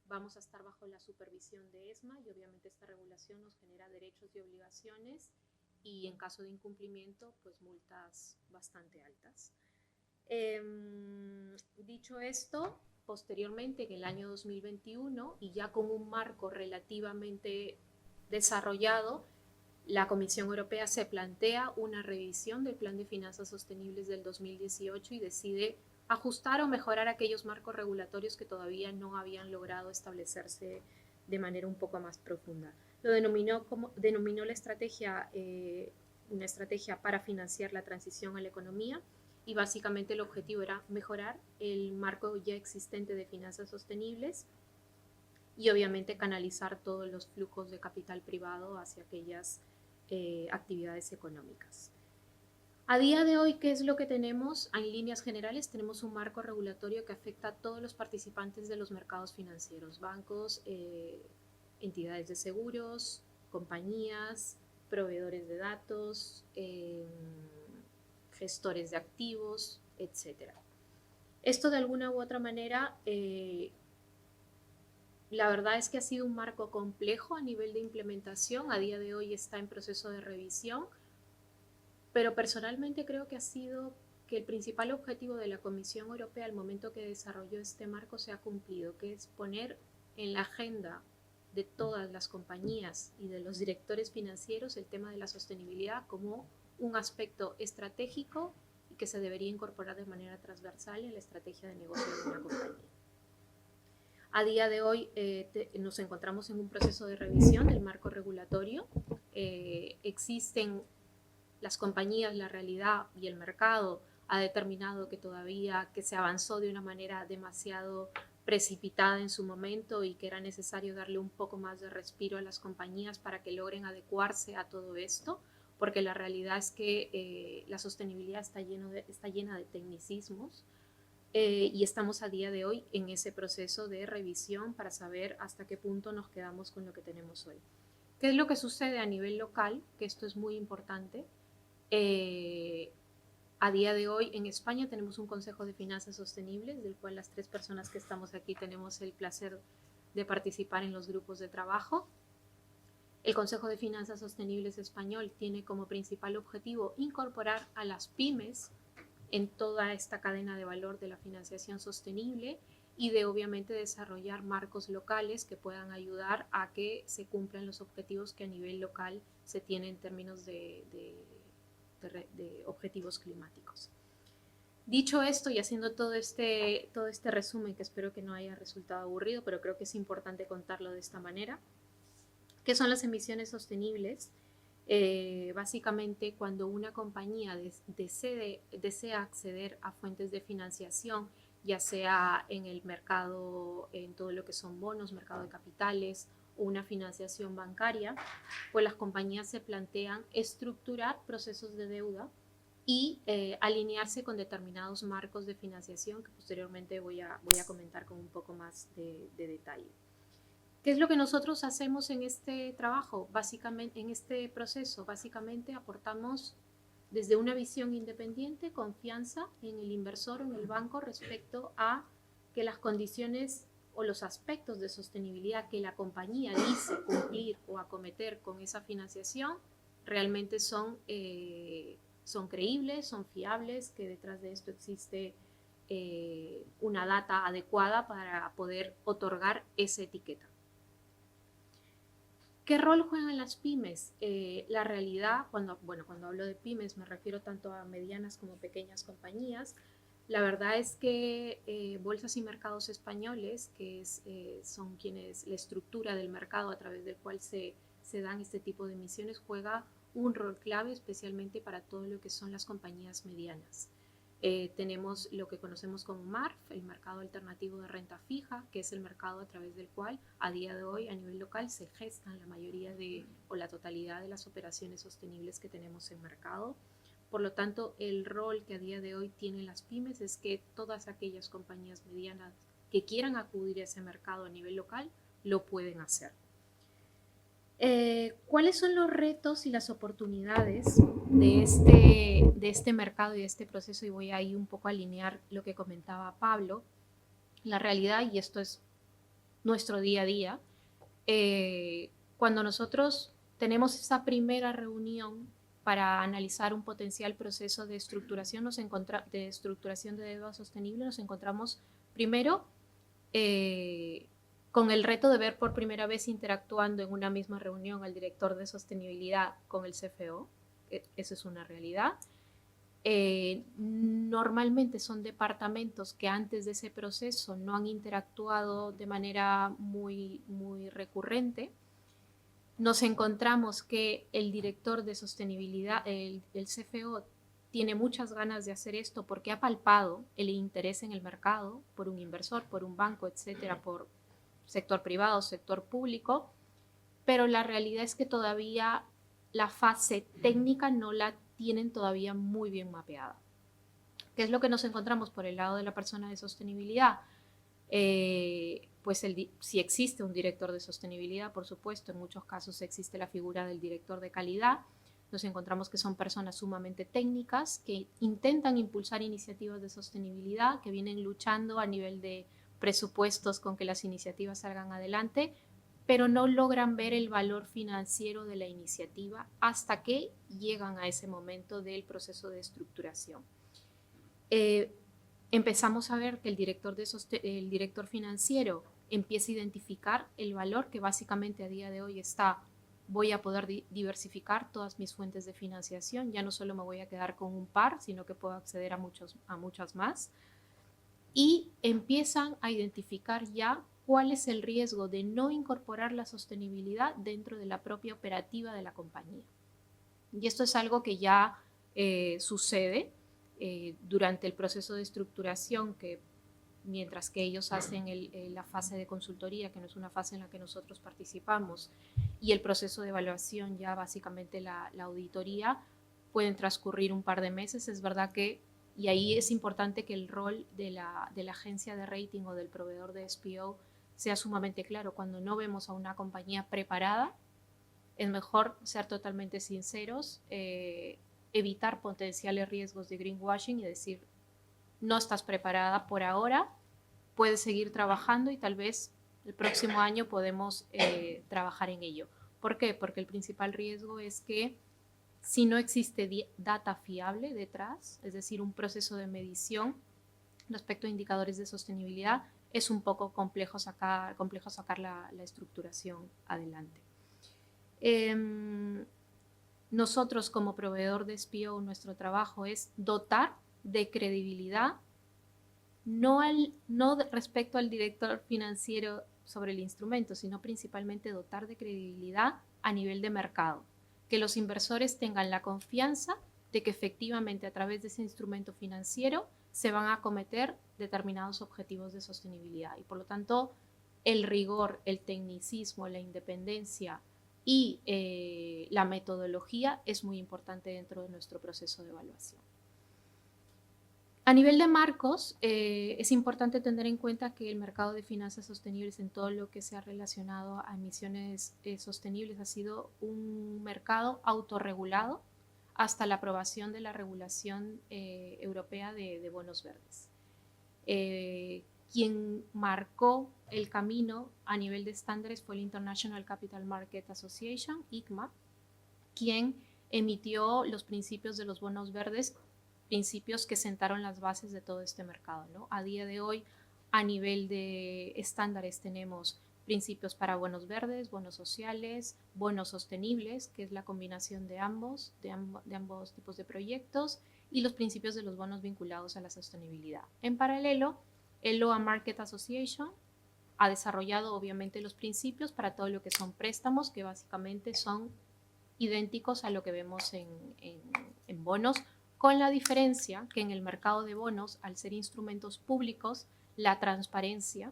vamos a estar bajo la supervisión de ESMA, y obviamente esta regulación nos genera derechos y obligaciones, y en caso de incumplimiento, pues multas bastante altas. Dicho esto, posteriormente, en el año 2021, y ya con un marco relativamente desarrollado, la Comisión Europea se plantea una revisión del Plan de Finanzas Sostenibles del 2018 y decide ajustar o mejorar aquellos marcos regulatorios que todavía no habían logrado establecerse de manera un poco más profunda. Lo denominó la estrategia, una estrategia para financiar la transición a la economía, y básicamente el objetivo era mejorar el marco ya existente de finanzas sostenibles y obviamente canalizar todos los flujos de capital privado hacia aquellas actividades económicas. A día de hoy, ¿qué es lo que tenemos? En líneas generales, tenemos un marco regulatorio que afecta a todos los participantes de los mercados financieros: bancos, entidades de seguros, compañías, proveedores de datos, gestores de activos, etc. Esto, de alguna u otra manera, la verdad es que ha sido un marco complejo a nivel de implementación. A día de hoy está en proceso de revisión, pero personalmente creo que el principal objetivo de la Comisión Europea al momento que desarrolló este marco se ha cumplido, que es poner en la agenda de todas las compañías y de los directores financieros el tema de la sostenibilidad como un aspecto estratégico y que se debería incorporar de manera transversal en la estrategia de negocio de una compañía. A día de hoy nos encontramos en un proceso de revisión del marco regulatorio. Existen las compañías, la realidad y el mercado ha determinado que se avanzó de una manera demasiado precipitada en su momento y que era necesario darle un poco más de respiro a las compañías para que logren adecuarse a todo esto, porque la realidad es que la sostenibilidad está llena de tecnicismos, y estamos a día de hoy en ese proceso de revisión para saber hasta qué punto nos quedamos con lo que tenemos hoy. ¿Qué es lo que sucede a nivel local? Que esto es muy importante. A día de hoy en España tenemos un Consejo de Finanzas Sostenibles, del cual las 3 personas que estamos aquí tenemos el placer de participar en los grupos de trabajo. El Consejo de Finanzas Sostenibles español tiene como principal objetivo incorporar a las pymes en toda esta cadena de valor de la financiación sostenible y de obviamente desarrollar marcos locales que puedan ayudar a que se cumplan los objetivos que a nivel local se tienen en términos de objetivos climáticos. Dicho esto y haciendo todo este resumen, que espero que no haya resultado aburrido, pero creo que es importante contarlo de esta manera. ¿Qué son las emisiones sostenibles? Básicamente, cuando una compañía desea acceder a fuentes de financiación, ya sea en el mercado, en todo lo que son bonos, mercado de capitales o una financiación bancaria, pues las compañías se plantean estructurar procesos de deuda y alinearse con determinados marcos de financiación que posteriormente voy a comentar con un poco más de detalle. ¿Qué es lo que nosotros hacemos en este trabajo? Básicamente, en este proceso, básicamente aportamos desde una visión independiente, confianza en el inversor o en el banco respecto a que las condiciones o los aspectos de sostenibilidad que la compañía dice cumplir o acometer con esa financiación realmente son creíbles, son fiables, que detrás de esto existe una data adecuada para poder otorgar esa etiqueta. ¿Qué rol juegan las pymes? La realidad, cuando hablo de pymes me refiero tanto a medianas como pequeñas compañías. La verdad es que Bolsas y Mercados Españoles, que son quienes la estructura del mercado a través del cual se dan este tipo de emisiones, juega un rol clave especialmente para todo lo que son las compañías medianas. Tenemos lo que conocemos como MARF, el mercado alternativo de renta fija, que es el mercado a través del cual a día de hoy a nivel local se gestan la mayoría o la totalidad de las operaciones sostenibles que tenemos en mercado. Por lo tanto, el rol que a día de hoy tienen las pymes es que todas aquellas compañías medianas que quieran acudir a ese mercado a nivel local lo pueden hacer. ¿Cuáles son los retos y las oportunidades de este mercado y de este proceso? Y voy ahí un poco a alinear lo que comentaba Pablo. La realidad, y esto es nuestro día a día, cuando nosotros tenemos esa primera reunión para analizar un potencial proceso de estructuración, de deuda sostenible, nos encontramos primero con el reto de ver por primera vez interactuando en una misma reunión al director de sostenibilidad con el CFO. Eso es una realidad. Normalmente son departamentos que antes de ese proceso no han interactuado de manera muy recurrente. Nos encontramos que el director de sostenibilidad, el CFO, tiene muchas ganas de hacer esto porque ha palpado el interés en el mercado por un inversor, por un banco, etcétera, por sector privado, sector público, pero la realidad es que todavía la fase técnica no la tienen todavía muy bien mapeada. ¿Qué es lo que nos encontramos por el lado de la persona de sostenibilidad? Pues si existe un director de sostenibilidad, por supuesto, en muchos casos existe la figura del director de calidad. Nos encontramos que son personas sumamente técnicas que intentan impulsar iniciativas de sostenibilidad, que vienen luchando a nivel de presupuestos con que las iniciativas salgan adelante, pero no logran ver el valor financiero de la iniciativa hasta que llegan a ese momento del proceso de estructuración. Empezamos a ver que el director financiero empieza a identificar el valor que básicamente a día de hoy está: voy a poder diversificar todas mis fuentes de financiación, ya no solo me voy a quedar con un par, sino que puedo acceder a muchas más. Y empiezan a identificar ya cuál es el riesgo de no incorporar la sostenibilidad dentro de la propia operativa de la compañía. Y esto es algo que ya sucede durante el proceso de estructuración, que mientras que ellos hacen la fase de consultoría, que no es una fase en la que nosotros participamos, y el proceso de evaluación, ya básicamente la auditoría, pueden transcurrir un par de meses. Es verdad que, y ahí es importante que el rol de la agencia de rating o del proveedor de SPO sea sumamente claro. Cuando no vemos a una compañía preparada, es mejor ser totalmente sinceros, evitar potenciales riesgos de greenwashing y decir: no estás preparada por ahora, puedes seguir trabajando y tal vez el próximo año podemos trabajar en ello. ¿Por qué? Porque el principal riesgo es que si no existe data fiable detrás, es decir, un proceso de medición respecto a indicadores de sostenibilidad, es un poco complejo sacar la estructuración adelante. Nosotros como proveedor de SPO, nuestro trabajo es dotar de credibilidad, no respecto al director financiero sobre el instrumento, sino principalmente dotar de credibilidad a nivel de mercado, que los inversores tengan la confianza de que efectivamente a través de ese instrumento financiero se van a acometer determinados objetivos de sostenibilidad. Y por lo tanto, el rigor, el tecnicismo, la independencia y la metodología es muy importante dentro de nuestro proceso de evaluación. A nivel de marcos, es importante tener en cuenta que el mercado de finanzas sostenibles, en todo lo que se ha relacionado a emisiones sostenibles, ha sido un mercado autorregulado hasta la aprobación de la regulación europea de bonos verdes. Quien marcó el camino a nivel de estándares fue el International Capital Market Association, ICMA, quien emitió los principios de los bonos verdes, principios que sentaron las bases de todo este mercado, ¿no? A día de hoy, a nivel de estándares, tenemos principios para bonos verdes, bonos sociales, bonos sostenibles, que es la combinación de ambos tipos de proyectos, y los principios de los bonos vinculados a la sostenibilidad. En paralelo, el LOA Market Association ha desarrollado obviamente los principios para todo lo que son préstamos, que básicamente son idénticos a lo que vemos en bonos, con la diferencia que en el mercado de bonos, al ser instrumentos públicos, la transparencia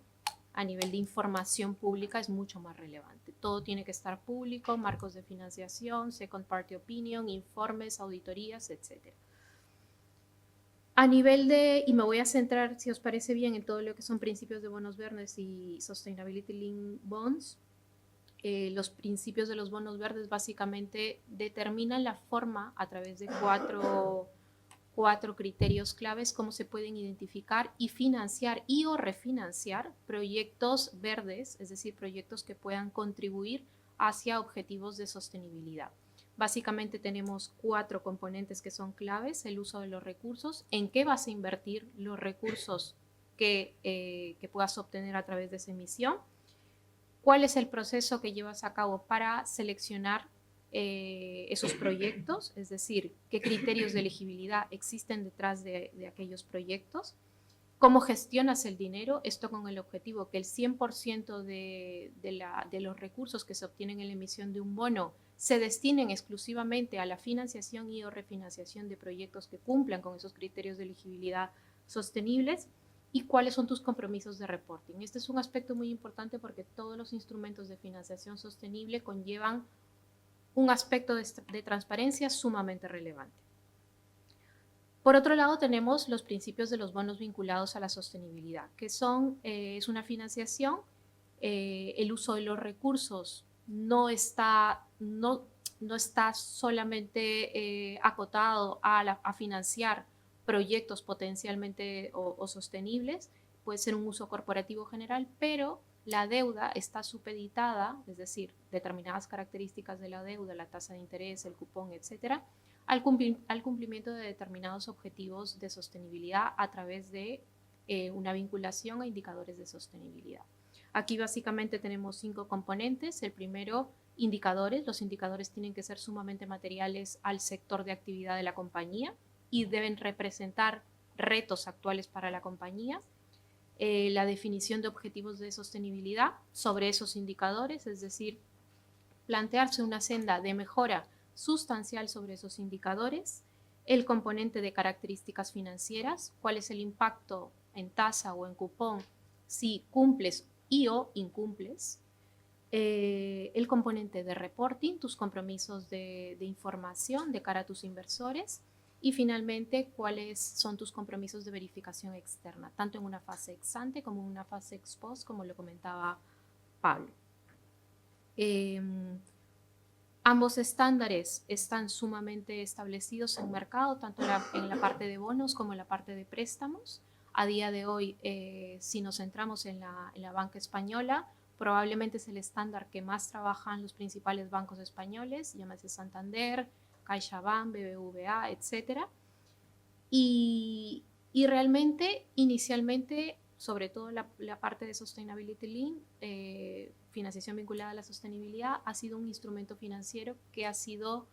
a nivel de información pública es mucho más relevante. Todo tiene que estar público: marcos de financiación, second party opinion, informes, auditorías, etc. A nivel de, y me voy a centrar, si os parece bien, en todo lo que son principios de bonos verdes y Sustainability Linked Bonds. Los principios de los bonos verdes básicamente determinan la forma a través de cuatro criterios claves cómo se pueden identificar y financiar y o refinanciar proyectos verdes, es decir, proyectos que puedan contribuir hacia objetivos de sostenibilidad. Básicamente tenemos 4 componentes que son claves: el uso de los recursos, en qué vas a invertir los recursos que puedas obtener a través de esa emisión, cuál es el proceso que llevas a cabo para seleccionar esos proyectos, es decir, qué criterios de elegibilidad existen detrás de aquellos proyectos, cómo gestionas el dinero, esto con el objetivo que el 100% de los recursos que se obtienen en la emisión de un bono se destinen exclusivamente a la financiación y o refinanciación de proyectos que cumplan con esos criterios de elegibilidad sostenibles, y cuáles son tus compromisos de reporting. Este es un aspecto muy importante porque todos los instrumentos de financiación sostenible conllevan un aspecto de transparencia sumamente relevante. Por otro lado, tenemos los principios de los bonos vinculados a la sostenibilidad, que es una financiación, el uso de los recursos no está solamente acotado a financiar proyectos potencialmente o sostenibles, puede ser un uso corporativo general, pero la deuda está supeditada, es decir, determinadas características de la deuda, la tasa de interés, el cupón, etcétera, al cumplimiento de determinados objetivos de sostenibilidad a través de una vinculación a indicadores de sostenibilidad. Aquí básicamente tenemos 5 componentes. El primero, indicadores. Los indicadores tienen que ser sumamente materiales al sector de actividad de la compañía y deben representar retos actuales para la compañía. La definición de objetivos de sostenibilidad sobre esos indicadores, es decir, plantearse una senda de mejora sustancial sobre esos indicadores. El componente de características financieras, cuál es el impacto en tasa o en cupón si cumples y o incumples. El componente de reporting, tus compromisos de información de cara a tus inversores. Y finalmente, cuáles son tus compromisos de verificación externa, tanto en una fase ex ante como en una fase ex post, como lo comentaba Pablo. Ambos estándares están sumamente establecidos en el mercado, tanto en la parte de bonos como en la parte de préstamos. A día de hoy, si nos centramos en la banca española, probablemente es el estándar que más trabajan los principales bancos españoles, llámese Santander, CaixaBank, BBVA, etc. Y realmente, inicialmente, sobre todo la parte de Sustainability Link, financiación vinculada a la sostenibilidad, ha sido un instrumento financiero que ha sido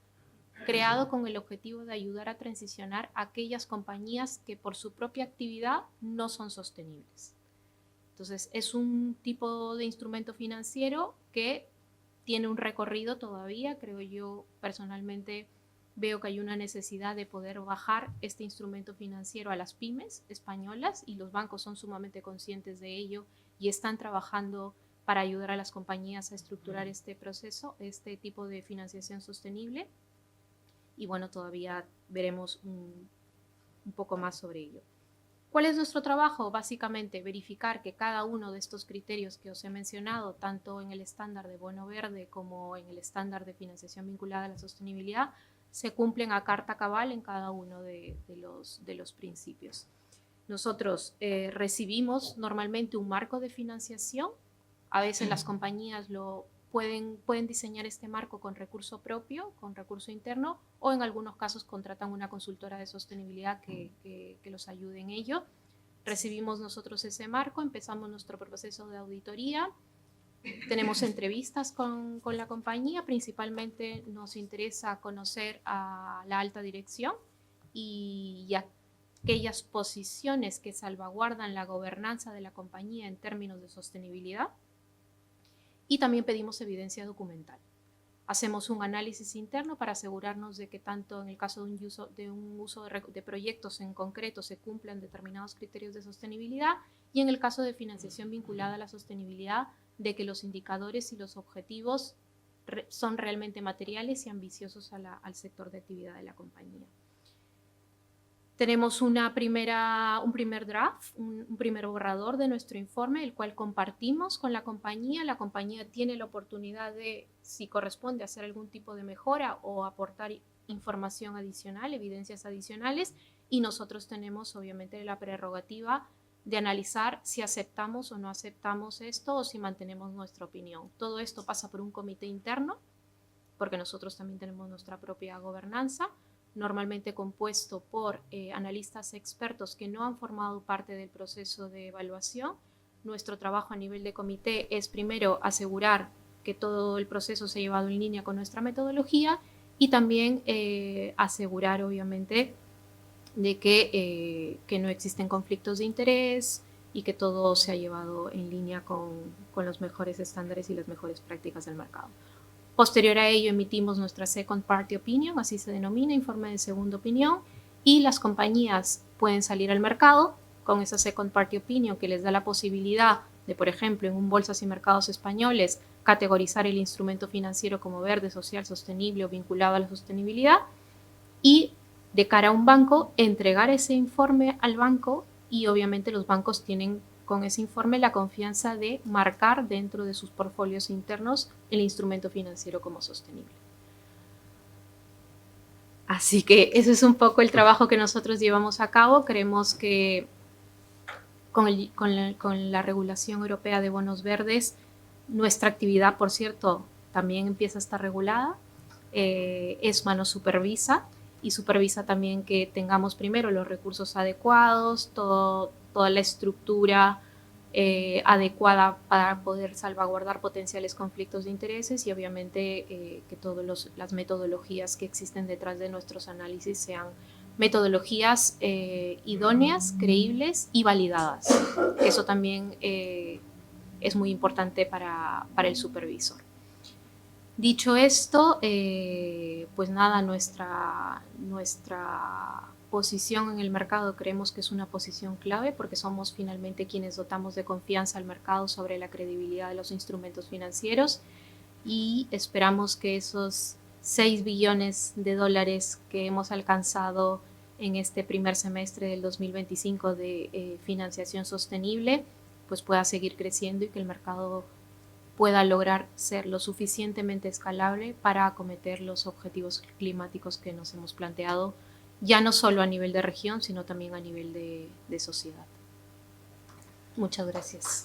creado con el objetivo de ayudar a transicionar a aquellas compañías que por su propia actividad no son sostenibles. Entonces, es un tipo de instrumento financiero que tiene un recorrido todavía. Creo yo personalmente veo que hay una necesidad de poder bajar este instrumento financiero a las pymes españolas, y los bancos son sumamente conscientes de ello y están trabajando para ayudar a las compañías a estructurar este proceso, este tipo de financiación sostenible. Y bueno, todavía veremos un poco más sobre ello. ¿Cuál es nuestro trabajo? Básicamente verificar que cada uno de estos criterios que os he mencionado, tanto en el estándar de bono verde como en el estándar de financiación vinculada a la sostenibilidad, se cumplen a carta cabal en cada uno de los principios. Nosotros recibimos normalmente un marco de financiación. A veces las compañías pueden diseñar este marco con recurso propio, con recurso interno, o en algunos casos contratan una consultora de sostenibilidad que los ayude en ello. Recibimos nosotros ese marco, empezamos nuestro proceso de auditoría, tenemos entrevistas con la compañía. Principalmente nos interesa conocer a la alta dirección y aquellas posiciones que salvaguardan la gobernanza de la compañía en términos de sostenibilidad. Y también pedimos evidencia documental. Hacemos un análisis interno para asegurarnos de que tanto en el caso de un uso de proyectos en concreto se cumplan determinados criterios de sostenibilidad, y en el caso de financiación vinculada a la sostenibilidad, de que los indicadores y los objetivos son realmente materiales y ambiciosos al sector de actividad de la compañía. Tenemos un primer draft, un primer borrador de nuestro informe, el cual compartimos con la compañía. La compañía tiene la oportunidad de, si corresponde, hacer algún tipo de mejora o aportar información adicional, evidencias adicionales, y nosotros tenemos obviamente la prerrogativa de analizar si aceptamos o no aceptamos esto o si mantenemos nuestra opinión. Todo esto pasa por un comité interno, porque nosotros también tenemos nuestra propia gobernanza, normalmente compuesto por analistas expertos que no han formado parte del proceso de evaluación. Nuestro trabajo a nivel de comité es primero asegurar que todo el proceso se ha llevado en línea con nuestra metodología y también asegurar, obviamente, de que no existen conflictos de interés y que todo se ha llevado en línea con los mejores estándares y las mejores prácticas del mercado. Posterior a ello emitimos nuestra Second Party Opinion, así se denomina, informe de segunda opinión, y las compañías pueden salir al mercado con esa Second Party Opinion que les da la posibilidad de, por ejemplo, en un Bolsas y Mercados Españoles, categorizar el instrumento financiero como verde, social, sostenible o vinculado a la sostenibilidad, y de cara a un banco, entregar ese informe al banco, y obviamente los bancos tienen con ese informe la confianza de marcar dentro de sus portfolios internos el instrumento financiero como sostenible. Así que ese es un poco el trabajo que nosotros llevamos a cabo. Creemos que con la regulación europea de bonos verdes, nuestra actividad, por cierto, también empieza a estar regulada. ESMA nos supervisa y supervisa también que tengamos primero los recursos adecuados, toda la estructura adecuada para poder salvaguardar potenciales conflictos de intereses y obviamente que todas las metodologías que existen detrás de nuestros análisis sean metodologías idóneas, creíbles y validadas. Eso también es muy importante para el supervisor. Dicho esto, pues nada, nuestra posición en el mercado creemos que es una posición clave porque somos finalmente quienes dotamos de confianza al mercado sobre la credibilidad de los instrumentos financieros y esperamos que esos 6 billones de dólares que hemos alcanzado en este primer semestre del 2025 de financiación sostenible pues pueda seguir creciendo y que el mercado pueda lograr ser lo suficientemente escalable para acometer los objetivos climáticos que nos hemos planteado, ya no solo a nivel de región, sino también a nivel de sociedad. Muchas gracias.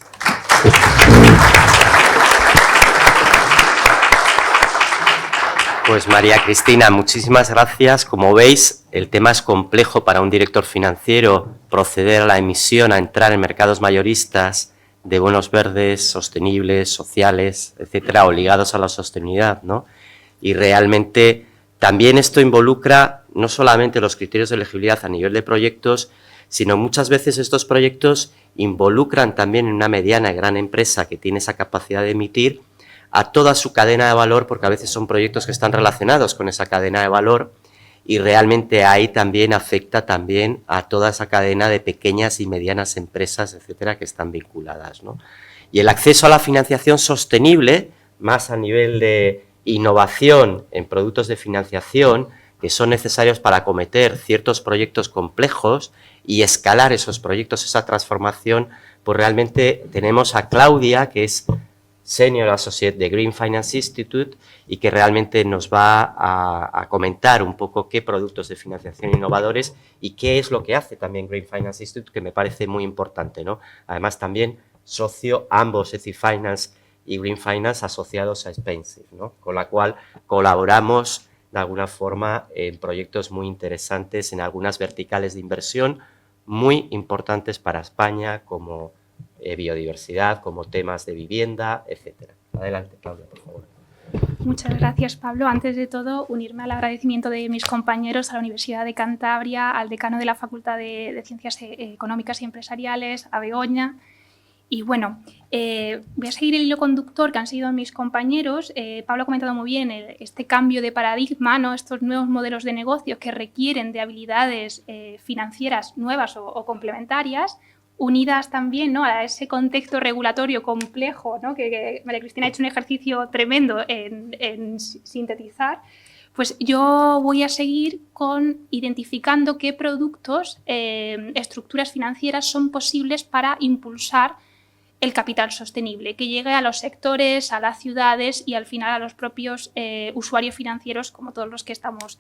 Pues María Cristina, muchísimas gracias. Como veis, el tema es complejo para un director financiero, proceder a la emisión, a entrar en mercados mayoristas de bonos verdes, sostenibles, sociales, etcétera, o ligados a la sostenibilidad, ¿no? Y realmente también esto involucra no solamente los criterios de elegibilidad a nivel de proyectos, sino muchas veces estos proyectos involucran también en una mediana y gran empresa que tiene esa capacidad de emitir a toda su cadena de valor, porque a veces son proyectos que están relacionados con esa cadena de valor y realmente ahí también afecta también a toda esa cadena de pequeñas y medianas empresas, etcétera, que están vinculadas, ¿no? Y el acceso a la financiación sostenible, más a nivel de innovación en productos de financiación, que son necesarios para acometer ciertos proyectos complejos y escalar esos proyectos, esa transformación, pues realmente tenemos a Claudia, que es Senior Associate de Green Finance Institute y que realmente nos va a comentar un poco qué productos de financiación innovadores y qué es lo que hace también Green Finance Institute, que me parece muy importante, ¿no? Además también socio ambos, ETHI Finance y Green Finance, asociados a Spensive, ¿no? Con la cual colaboramos de alguna forma en proyectos muy interesantes, en algunas verticales de inversión muy importantes para España, como biodiversidad, como temas de vivienda, etcétera. Adelante, Claudia, por favor. Muchas gracias, Pablo. Antes de todo, unirme al agradecimiento de mis compañeros a la Universidad de Cantabria, al decano de la Facultad de Ciencias Económicas y Empresariales, a Begoña. Y bueno, voy a seguir el hilo conductor que han seguido mis compañeros. Pablo ha comentado muy bien este cambio de paradigma, ¿no? Estos nuevos modelos de negocio que requieren de habilidades financieras nuevas o complementarias, unidas también, ¿no?, a ese contexto regulatorio complejo, ¿no?, que María Cristina ha hecho un ejercicio tremendo en sintetizar, Pues yo voy a seguir identificando qué productos, estructuras financieras son posibles para impulsar el capital sostenible, que llegue a los sectores, a las ciudades y al final a los propios usuarios financieros como todos los que estamos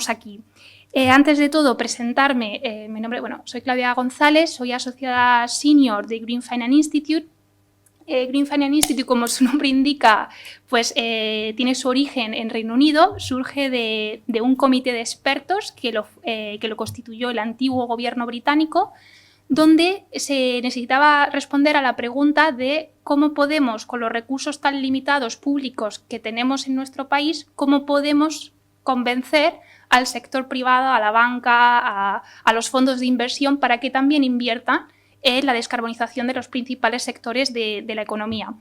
aquí. Antes de todo, presentarme, soy Claudia González, soy asociada senior de Green Finance Institute. Green Finance Institute, como su nombre indica, pues tiene su origen en Reino Unido, surge de un comité de expertos que lo constituyó el antiguo gobierno británico, donde se necesitaba responder a la pregunta de cómo podemos, con los recursos tan limitados públicos que tenemos en nuestro país, cómo podemos convencer al sector privado, a la banca, a los fondos de inversión para que también inviertan en la descarbonización de los principales sectores de la economía.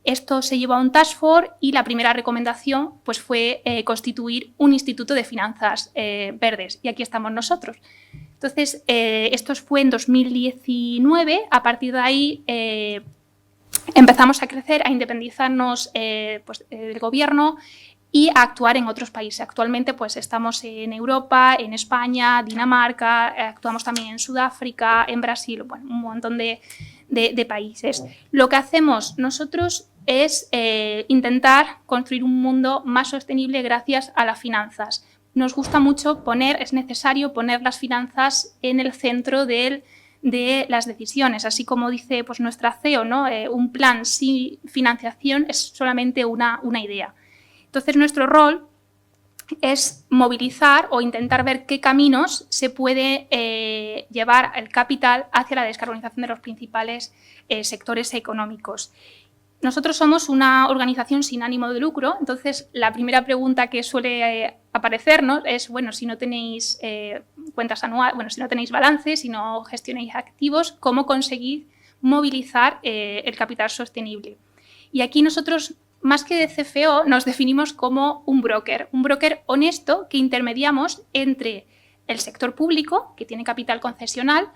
Esto se llevó a un task force y la primera recomendación pues, fue constituir un instituto de finanzas verdes, y aquí estamos nosotros. Entonces, esto fue en 2019, a partir de ahí empezamos a crecer, a independizarnos del gobierno y a actuar en otros países. Actualmente pues, estamos en Europa, en España, Dinamarca, actuamos también en Sudáfrica, en Brasil, bueno, un montón de países. Lo que hacemos nosotros es intentar construir un mundo más sostenible gracias a las finanzas. Nos gusta mucho es necesario poner las finanzas en el centro de las decisiones, así como dice pues, nuestra CEO, ¿no? Un plan sin financiación es solamente una idea. Entonces, nuestro rol es movilizar o intentar ver qué caminos se puede llevar el capital hacia la descarbonización de los principales sectores económicos. Nosotros somos una organización sin ánimo de lucro, entonces la primera pregunta que suele aparecernos es, bueno, si no tenéis cuentas anuales, bueno, si no tenéis balance, si no gestionáis activos, ¿cómo conseguir movilizar el capital sostenible? Y aquí nosotros, más que de CFO, nos definimos como un broker honesto que intermediamos entre el sector público, que tiene capital concesional,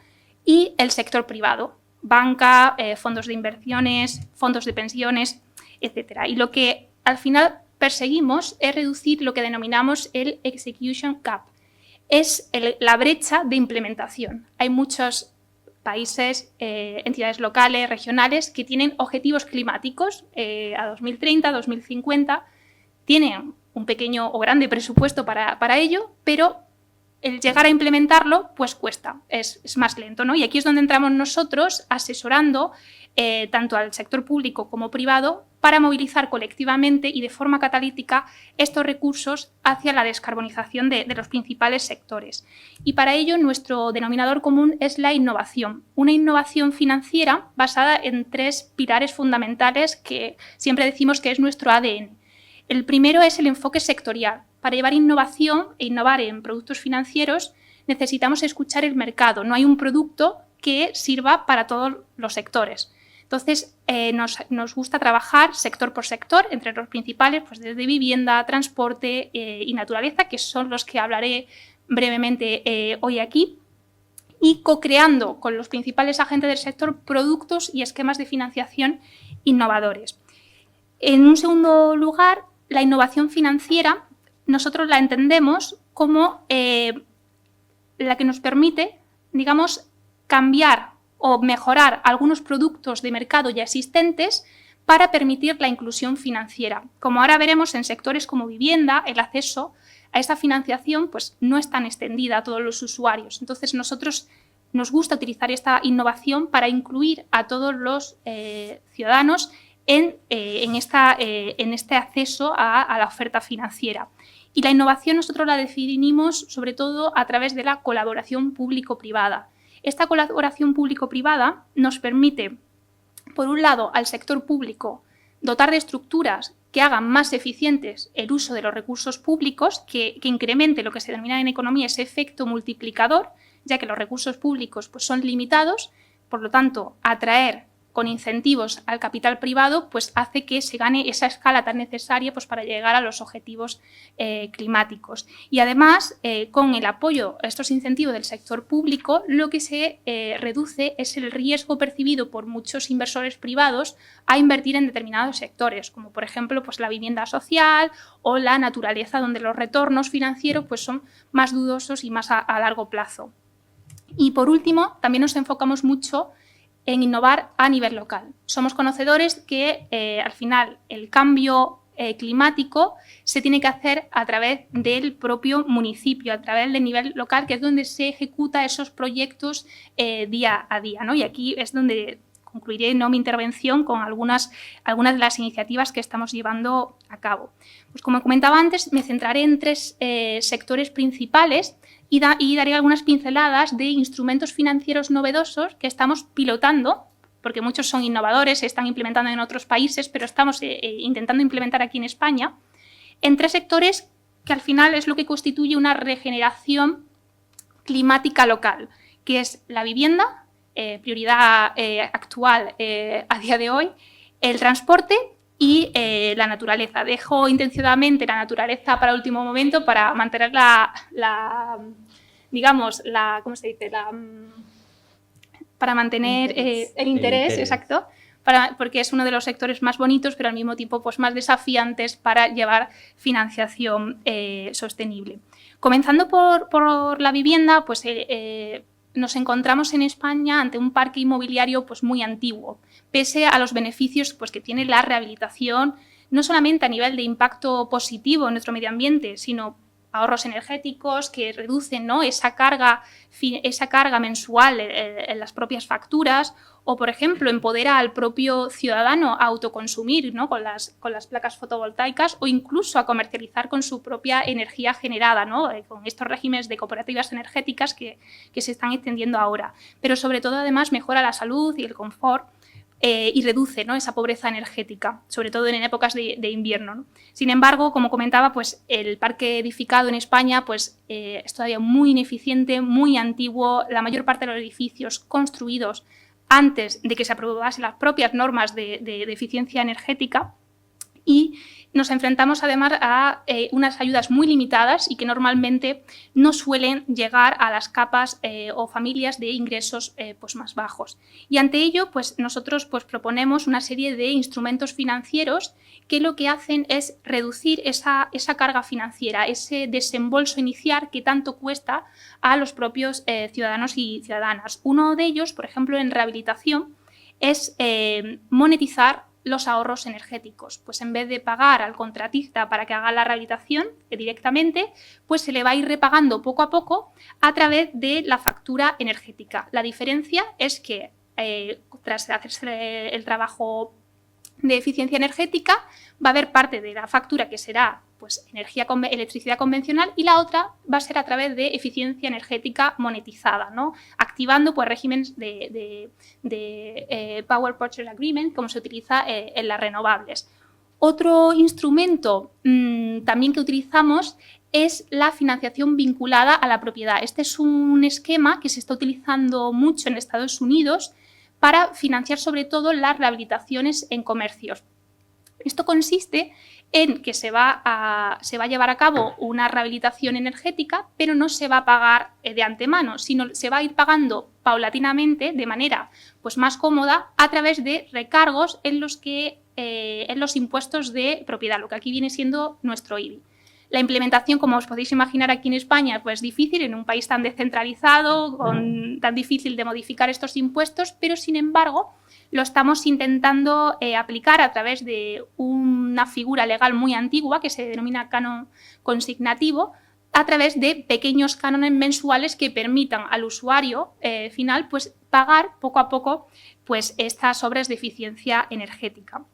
y el sector privado, banca, fondos de inversiones, fondos de pensiones, etc. Y lo que al final perseguimos es reducir lo que denominamos el execution gap. Es la brecha de implementación. Hay muchos países, entidades locales, regionales, que tienen objetivos climáticos a 2030, 2050, tienen un pequeño o grande presupuesto para ello, pero el llegar a implementarlo pues cuesta, es más lento, ¿no? Y aquí es donde entramos nosotros asesorando tanto al sector público como privado para movilizar colectivamente y de forma catalítica estos recursos hacia la descarbonización de los principales sectores. Y para ello nuestro denominador común es la innovación, una innovación financiera basada en 3 pilares fundamentales que siempre decimos que es nuestro ADN. El primero es el enfoque sectorial. Para llevar innovación e innovar en productos financieros necesitamos escuchar el mercado. No hay un producto que sirva para todos los sectores. Entonces, nos gusta trabajar sector por sector, entre los principales, pues desde vivienda, transporte y naturaleza, que son los que hablaré brevemente hoy aquí, y co-creando con los principales agentes del sector productos y esquemas de financiación innovadores. En un segundo lugar, la innovación financiera nosotros la entendemos como la que nos permite, digamos, cambiar o mejorar algunos productos de mercado ya existentes para permitir la inclusión financiera. Como ahora veremos en sectores como vivienda, el acceso a esta financiación pues, no es tan extendida a todos los usuarios. Entonces, nosotros nos gusta utilizar esta innovación para incluir a todos los ciudadanos en este acceso a la oferta financiera. Y la innovación nosotros la definimos sobre todo a través de la colaboración público-privada. Esta colaboración público-privada nos permite, por un lado, al sector público dotar de estructuras que hagan más eficientes el uso de los recursos públicos, que incremente lo que se denomina en economía ese efecto multiplicador, ya que los recursos públicos pues, son limitados, por lo tanto, atraer con incentivos al capital privado, pues hace que se gane esa escala tan necesaria pues, para llegar a los objetivos climáticos. Y además, con el apoyo a estos incentivos del sector público, lo que se reduce es el riesgo percibido por muchos inversores privados a invertir en determinados sectores, como por ejemplo pues, la vivienda social o la naturaleza, donde los retornos financieros pues, son más dudosos y más a largo plazo. Y por último, también nos enfocamos mucho en innovar a nivel local. Somos conocedores que al final el cambio climático se tiene que hacer a través del propio municipio, a través del nivel local, que es donde se ejecutan esos proyectos día a día, ¿no? Y aquí es donde concluiré mi intervención con algunas de las iniciativas que estamos llevando a cabo. Pues como comentaba antes, me centraré en 3 sectores principales y daré algunas pinceladas de instrumentos financieros novedosos que estamos pilotando, porque muchos son innovadores, se están implementando en otros países, pero estamos intentando implementar aquí en España, en 3 sectores que al final es lo que constituye una regeneración climática local, que es la vivienda, prioridad actual a día de hoy, el transporte y la naturaleza. Dejo intencionadamente la naturaleza para último momento para mantener ¿cómo se dice? Para mantener el interés, exacto, porque es uno de los sectores más bonitos, pero al mismo tiempo pues, más desafiantes para llevar financiación sostenible. Comenzando por la vivienda, pues nos encontramos en España ante un parque inmobiliario pues, muy antiguo, pese a los beneficios pues, que tiene la rehabilitación, no solamente a nivel de impacto positivo en nuestro medio ambiente, sino ahorros energéticos que reducen, ¿no? esa carga mensual en las propias facturas, o, por ejemplo, empodera al propio ciudadano a autoconsumir, ¿no? con las placas fotovoltaicas, o incluso a comercializar con su propia energía generada, ¿no? Con estos regímenes de cooperativas energéticas que se están extendiendo ahora. Pero, sobre todo, además, mejora la salud y el confort y reduce, ¿no? esa pobreza energética, sobre todo en épocas de invierno, ¿no? Sin embargo, como comentaba, pues, el parque edificado en España pues, es todavía muy ineficiente, muy antiguo. La mayor parte de los edificios construidos antes de que se aprobasen las propias normas de eficiencia energética, y nos enfrentamos además a unas ayudas muy limitadas y que normalmente no suelen llegar a las capas o familias de ingresos pues más bajos. Y ante ello, pues nosotros pues proponemos una serie de instrumentos financieros que lo que hacen es reducir esa carga financiera, ese desembolso inicial que tanto cuesta a los propios ciudadanos y ciudadanas. Uno de ellos, por ejemplo, en rehabilitación, es monetizar los ahorros energéticos. Pues en vez de pagar al contratista para que haga la rehabilitación directamente, pues se le va a ir repagando poco a poco a través de la factura energética. La diferencia es que tras hacerse el trabajo de eficiencia energética, va a haber parte de la factura que será pues, electricidad convencional, y la otra va a ser a través de eficiencia energética monetizada, ¿no? Activando pues, regímenes de Power Purchase Agreement, como se utiliza en las renovables. Otro instrumento también que utilizamos es la financiación vinculada a la propiedad. Este es un esquema que se está utilizando mucho en Estados Unidos para financiar sobre todo las rehabilitaciones en comercios. Esto consiste en que se va a llevar a cabo una rehabilitación energética, pero no se va a pagar de antemano, sino se va a ir pagando paulatinamente, de manera pues, más cómoda, a través de recargos en los impuestos de propiedad, lo que aquí viene siendo nuestro IBI. La implementación, como os podéis imaginar aquí en España, pues difícil, en un país tan descentralizado, tan difícil de modificar estos impuestos, pero sin embargo lo estamos intentando aplicar a través de una figura legal muy antigua que se denomina canon consignativo, a través de pequeños cánones mensuales que permitan al usuario final pues, pagar poco a poco pues, estas obras de eficiencia energética.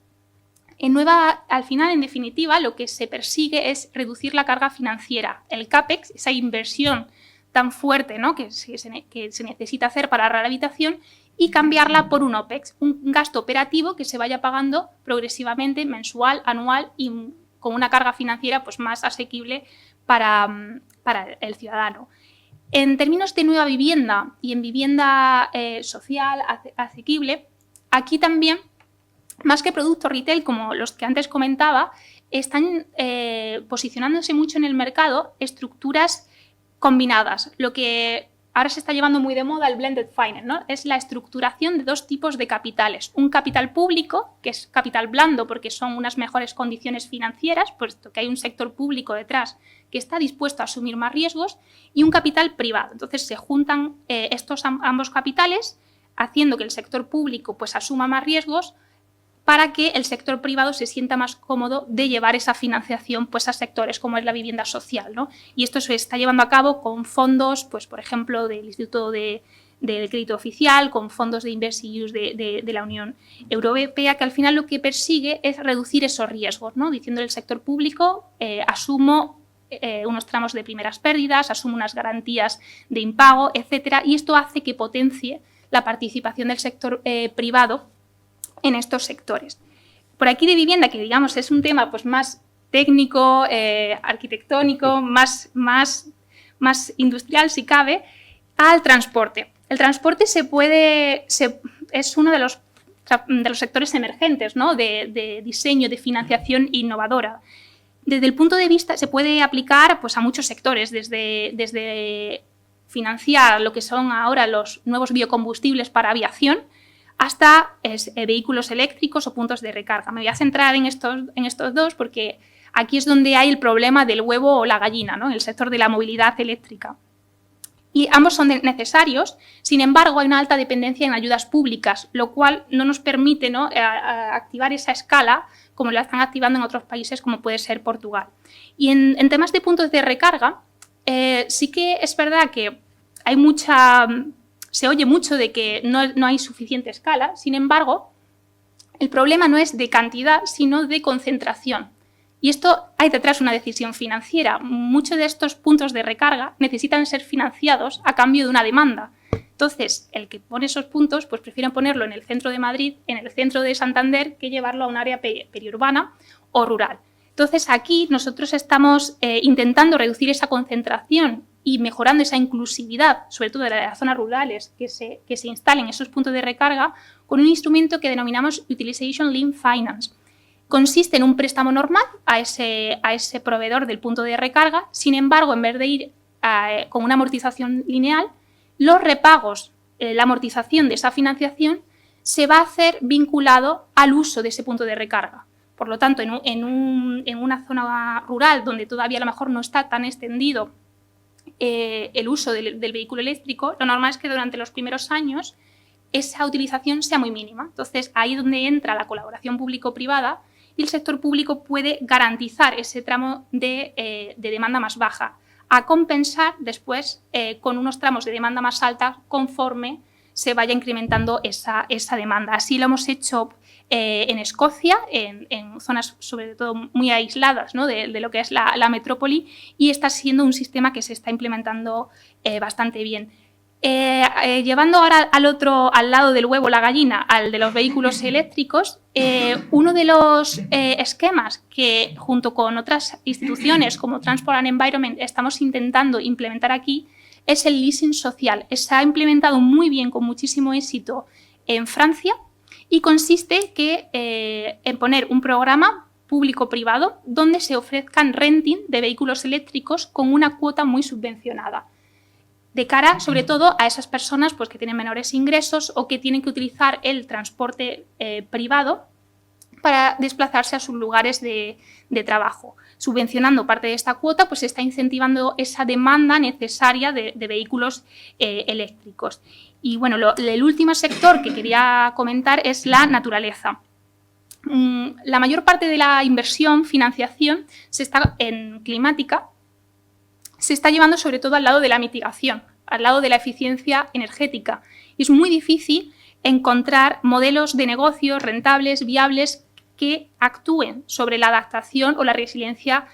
Al final, en definitiva, lo que se persigue es reducir la carga financiera, el CAPEX, esa inversión tan fuerte, ¿no? que se necesita hacer para la rehabilitación, y cambiarla por un OPEX, un gasto operativo que se vaya pagando progresivamente, mensual, anual, y con una carga financiera pues, más asequible para el ciudadano. En términos de nueva vivienda y en vivienda social asequible, aquí también, más que productos retail, como los que antes comentaba, están posicionándose mucho en el mercado estructuras combinadas. Lo que ahora se está llevando muy de moda el blended finance, ¿no? Es la estructuración de dos tipos de capitales. Un capital público, que es capital blando porque son unas mejores condiciones financieras, puesto que hay un sector público detrás que está dispuesto a asumir más riesgos, y un capital privado. Entonces se juntan estos ambos capitales, haciendo que el sector público pues, asuma más riesgos, para que el sector privado se sienta más cómodo de llevar esa financiación pues, a sectores como es la vivienda social, ¿no? Y esto se está llevando a cabo con fondos, pues, por ejemplo, del Instituto del Crédito Oficial, con fondos de InvestEU de la Unión Europea, que al final lo que persigue es reducir esos riesgos, ¿no? Diciendo el sector público, asumo unos tramos de primeras pérdidas, asumo unas garantías de impago, etcétera, y esto hace que potencie la participación del sector privado en estos sectores. Por aquí de vivienda, que digamos es un tema pues, más técnico, arquitectónico, más industrial si cabe, al transporte. El transporte es uno de los sectores emergentes, ¿no? de diseño, de financiación innovadora. Desde el punto de vista, se puede aplicar pues, a muchos sectores, desde financiar lo que son ahora los nuevos biocombustibles para aviación, hasta vehículos eléctricos o puntos de recarga. Me voy a centrar en estos dos porque aquí es donde hay el problema del huevo o la gallina, ¿no? En el sector de la movilidad eléctrica. Y ambos son necesarios, sin embargo, hay una alta dependencia en ayudas públicas, lo cual no nos permite, ¿no? Activar esa escala como la están activando en otros países, como puede ser Portugal. Y en temas de puntos de recarga, sí que es verdad que hay se oye mucho de que no hay suficiente escala, sin embargo, el problema no es de cantidad, sino de concentración. Y esto hay detrás una decisión financiera. Muchos de estos puntos de recarga necesitan ser financiados a cambio de una demanda. Entonces, el que pone esos puntos, pues prefieren ponerlo en el centro de Madrid, en el centro de Santander, que llevarlo a un área periurbana o rural. Entonces, aquí nosotros estamos intentando reducir esa concentración y mejorando esa inclusividad, sobre todo de las zonas rurales, que se instalen esos puntos de recarga, con un instrumento que denominamos Utilization Linked Finance. Consiste en un préstamo normal a ese proveedor del punto de recarga, sin embargo, en vez de ir con una amortización lineal, los repagos, la amortización de esa financiación, se va a hacer vinculado al uso de ese punto de recarga. Por lo tanto, en una zona rural donde todavía a lo mejor no está tan extendido el uso del vehículo eléctrico, lo normal es que durante los primeros años esa utilización sea muy mínima. Entonces, ahí es donde entra la colaboración público-privada y el sector público puede garantizar ese tramo de demanda más baja, a compensar después con unos tramos de demanda más alta conforme se vaya incrementando esa demanda. Así lo hemos hecho en Escocia, en zonas sobre todo muy aisladas, ¿no? de lo que es la metrópoli, y está siendo un sistema que se está implementando bastante bien. Llevando ahora al lado del huevo la gallina, al de los vehículos eléctricos, uno de los esquemas que junto con otras instituciones como Transport and Environment estamos intentando implementar aquí es el leasing social. Se ha implementado muy bien, con muchísimo éxito en Francia, y consiste en poner un programa público-privado donde se ofrezcan renting de vehículos eléctricos con una cuota muy subvencionada, de cara sobre todo a esas personas pues, que tienen menores ingresos o que tienen que utilizar el transporte privado para desplazarse a sus lugares de trabajo. Subvencionando parte de esta cuota, pues se está incentivando esa demanda necesaria de vehículos eléctricos. Y bueno, el último sector que quería comentar es la naturaleza. La mayor parte de la inversión, financiación, en climática, se está llevando sobre todo al lado de la mitigación, al lado de la eficiencia energética. Y es muy difícil encontrar modelos de negocios rentables, viables, que actúen sobre la adaptación o la resiliencia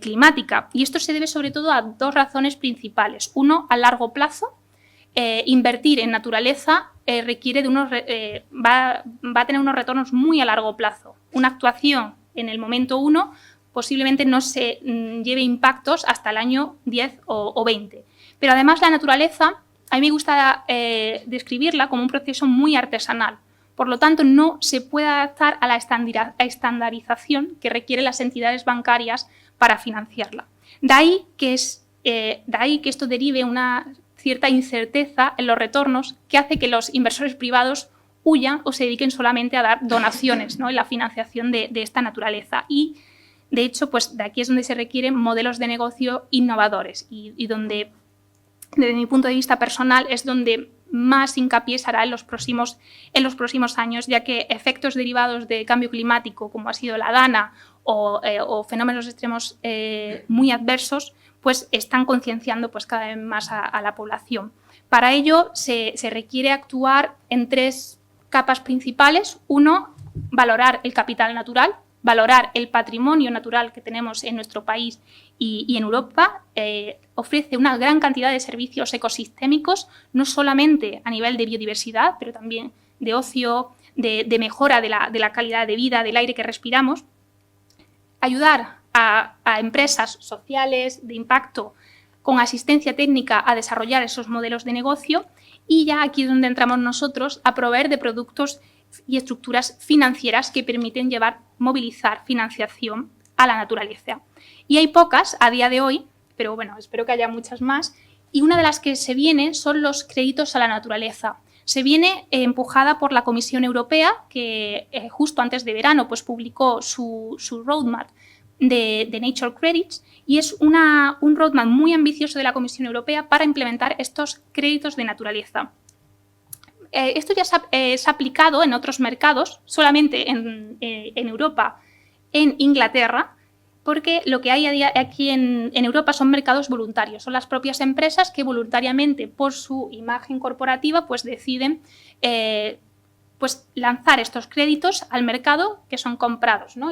climática. Y esto se debe sobre todo a dos razones principales. Uno, a largo plazo. Invertir en naturaleza requiere va a tener unos retornos muy a largo plazo. Una actuación en el momento 1 posiblemente no se lleve impactos hasta el año 10 o 20. Pero además la naturaleza, a mí me gusta describirla como un proceso muy artesanal, Por lo tanto, no se puede adaptar a la estandarización que requieren las entidades bancarias para financiarla. De ahí que esto derive una cierta incerteza en los retornos que hace que los inversores privados huyan o se dediquen solamente a dar donaciones, ¿no?, en la financiación de esta naturaleza. Y, de hecho, pues de aquí es donde se requieren modelos de negocio innovadores y donde, desde mi punto de vista personal, es donde más hincapié se hará en los próximos años, ya que efectos derivados de cambio climático, como ha sido la DANA o fenómenos extremos muy adversos, pues están concienciando pues cada vez más a la población. Para ello se requiere actuar en 3 capas principales. 1, valorar el capital natural, valorar el patrimonio natural que tenemos en nuestro país y en Europa. Ofrece una gran cantidad de servicios ecosistémicos, no solamente a nivel de biodiversidad, pero también de ocio, de mejora de la calidad de vida, del aire que respiramos. Ayudar a empresas sociales de impacto con asistencia técnica a desarrollar esos modelos de negocio, y ya aquí es donde entramos nosotros a proveer de productos y estructuras financieras que permiten movilizar financiación a la naturaleza. Y hay pocas a día de hoy, pero bueno, espero que haya muchas más, y una de las que se viene son los créditos a la naturaleza. Se viene empujada por la Comisión Europea, que justo antes de verano pues, publicó su roadmap de Nature Credits, y es un roadmap muy ambicioso de la Comisión Europea para implementar estos créditos de naturaleza. Esto ya se ha aplicado en otros mercados, solamente en Europa, en Inglaterra, porque lo que hay aquí en Europa son mercados voluntarios, son las propias empresas que voluntariamente, por su imagen corporativa, pues deciden pues lanzar estos créditos al mercado que son comprados, ¿no?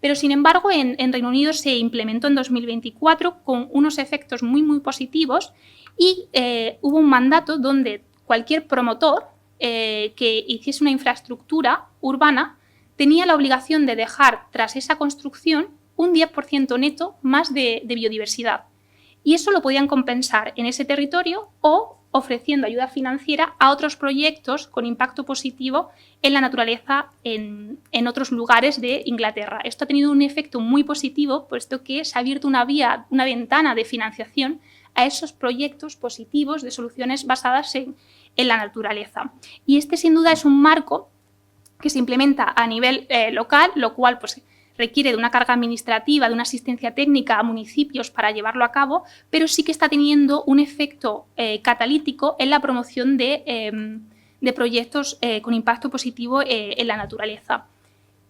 Pero, sin embargo, en Reino Unido se implementó en 2024 con unos efectos muy, muy positivos y hubo un mandato donde cualquier promotor que hiciese una infraestructura urbana tenía la obligación de dejar tras esa construcción un 10% neto más de biodiversidad. Y eso lo podían compensar en ese territorio o ofreciendo ayuda financiera a otros proyectos con impacto positivo en la naturaleza en otros lugares de Inglaterra. Esto ha tenido un efecto muy positivo, puesto que se ha abierto una ventana de financiación a esos proyectos positivos de soluciones basadas en la naturaleza. Y este, sin duda, es un marco que se implementa a nivel local, lo cual pues, requiere de una carga administrativa, de una asistencia técnica a municipios para llevarlo a cabo, pero sí que está teniendo un efecto catalítico en la promoción de proyectos con impacto positivo en la naturaleza.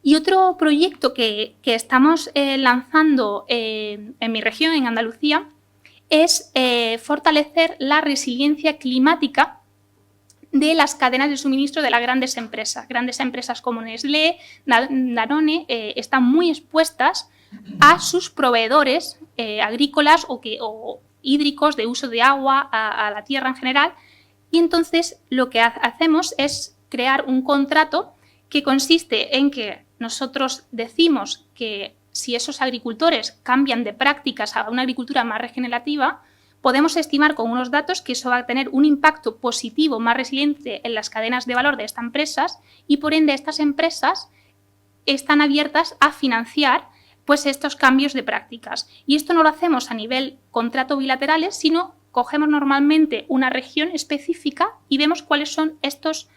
Y otro proyecto que estamos lanzando en mi región, en Andalucía, es fortalecer la resiliencia climática de las cadenas de suministro de las grandes empresas como Nestlé, Danone, están muy expuestas a sus proveedores agrícolas o hídricos de uso de agua a la tierra en general, y entonces lo que hacemos es crear un contrato que consiste en que nosotros decimos que si esos agricultores cambian de prácticas a una agricultura más regenerativa, podemos estimar con unos datos que eso va a tener un impacto positivo más resiliente en las cadenas de valor de estas empresas, y por ende estas empresas están abiertas a financiar pues, estos cambios de prácticas. Y esto no lo hacemos a nivel contrato bilaterales, sino cogemos normalmente una región específica y vemos cuáles son estos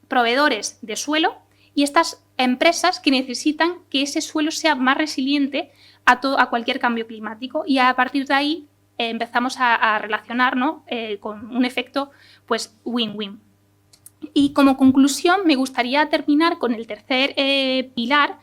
proveedores de suelo y estas empresas que necesitan que ese suelo sea más resiliente a cualquier cambio climático, y a partir de ahí empezamos a relacionar, ¿no? Con un efecto pues win-win. Y como conclusión me gustaría terminar con el tercer pilar,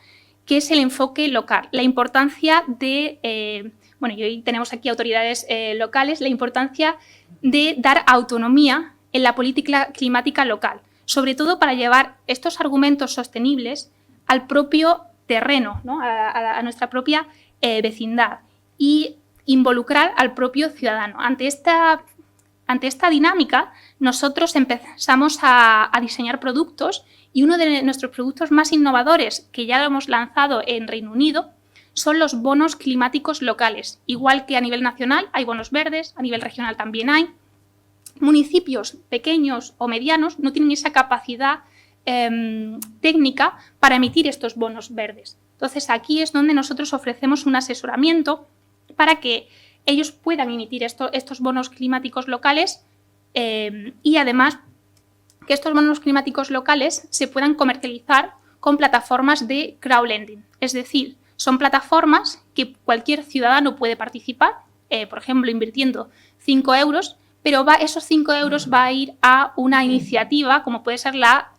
que es el enfoque local. La importancia de, y hoy tenemos aquí autoridades locales, la importancia de dar autonomía en la política climática local, sobre todo para llevar estos argumentos sostenibles al propio terreno, ¿no? a nuestra propia vecindad, y involucrar al propio ciudadano. Ante esta dinámica, nosotros empezamos a diseñar productos, y uno de nuestros productos más innovadores, que ya lo hemos lanzado en Reino Unido, son los bonos climáticos locales. Igual que a nivel nacional hay bonos verdes, a nivel regional también hay. Municipios pequeños o medianos no tienen esa capacidad técnica para emitir estos bonos verdes. Entonces, aquí es donde nosotros ofrecemos un asesoramiento para que ellos puedan emitir estos bonos climáticos locales y, además, que estos bonos climáticos locales se puedan comercializar con plataformas de crowdlending. Es decir, son plataformas que cualquier ciudadano puede participar, por ejemplo, invirtiendo 5 euros, pero esos 5 euros va a ir a una iniciativa como puede ser la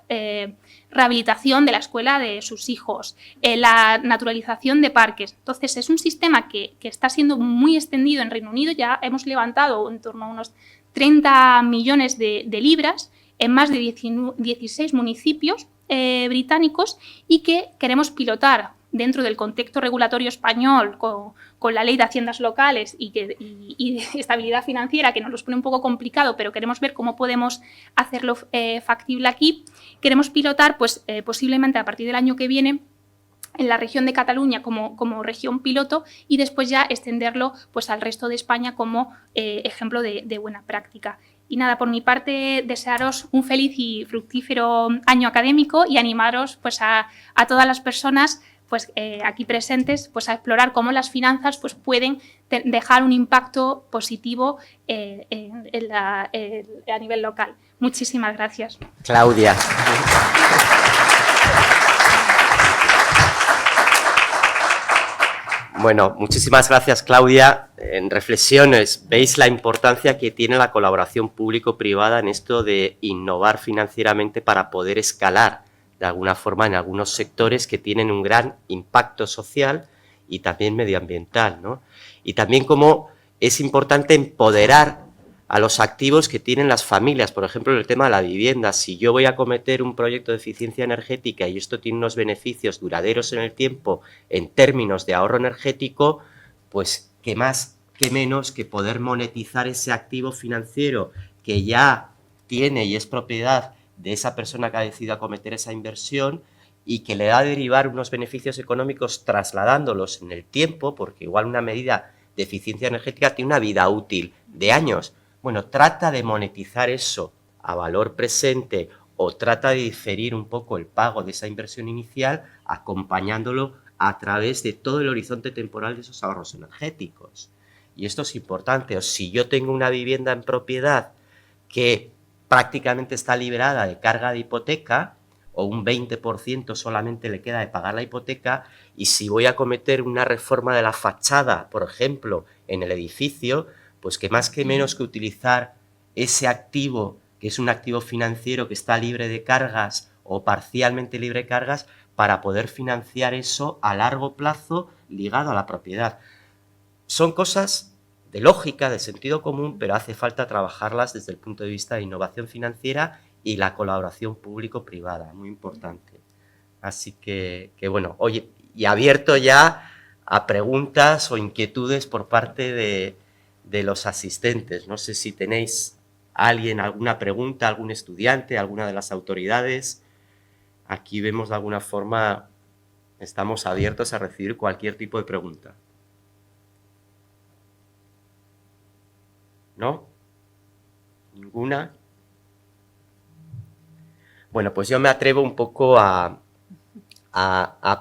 rehabilitación de la escuela de sus hijos, la naturalización de parques. Entonces, es un sistema que está siendo muy extendido en Reino Unido. Ya hemos levantado en torno a unos 30 millones de libras en más de 16 municipios británicos y que queremos pilotar dentro del contexto regulatorio español con la ley de haciendas locales y de estabilidad financiera, que nos los pone un poco complicado, pero queremos ver cómo podemos hacerlo factible aquí. Queremos pilotar posiblemente a partir del año que viene en la región de Cataluña como región piloto y después ya extenderlo al resto de España como ejemplo de buena práctica. Y nada, por mi parte, desearos un feliz y fructífero año académico y animaros a todas las personas aquí presentes a explorar cómo las finanzas pueden dejar un impacto positivo a nivel local. Muchísimas gracias. Claudia. Bueno, muchísimas gracias, Claudia. En reflexiones, veis la importancia que tiene la colaboración público-privada en esto de innovar financieramente para poder escalar de alguna forma en algunos sectores que tienen un gran impacto social y también medioambiental, ¿no? Y también cómo es importante empoderar a los activos que tienen las familias, por ejemplo, en el tema de la vivienda. Si yo voy a acometer un proyecto de eficiencia energética y esto tiene unos beneficios duraderos en el tiempo en términos de ahorro energético, pues qué más, qué menos que poder monetizar ese activo financiero que ya tiene y es propiedad de esa persona que ha decidido acometer esa inversión y que le va a derivar unos beneficios económicos trasladándolos en el tiempo, porque igual una medida de eficiencia energética tiene una vida útil de años. Bueno, trata de monetizar eso a valor presente o trata de diferir un poco el pago de esa inversión inicial acompañándolo a través de todo el horizonte temporal de esos ahorros energéticos. Y esto es importante. O si yo tengo una vivienda en propiedad que prácticamente está liberada de carga de hipoteca o un 20% solamente le queda de pagar la hipoteca y si voy a cometer una reforma de la fachada, por ejemplo, en el edificio, pues que más que menos que utilizar ese activo, que es un activo financiero que está libre de cargas o parcialmente libre de cargas, para poder financiar eso a largo plazo ligado a la propiedad. Son cosas de lógica, de sentido común, pero hace falta trabajarlas desde el punto de vista de innovación financiera y la colaboración público-privada, muy importante. Así que bueno, oye, y abierto ya a preguntas o inquietudes por parte de los asistentes. No sé si tenéis alguna pregunta, algún estudiante, alguna de las autoridades. Aquí vemos de alguna forma, estamos abiertos a recibir cualquier tipo de pregunta. ¿No? ¿Ninguna? Bueno, pues yo me atrevo un poco a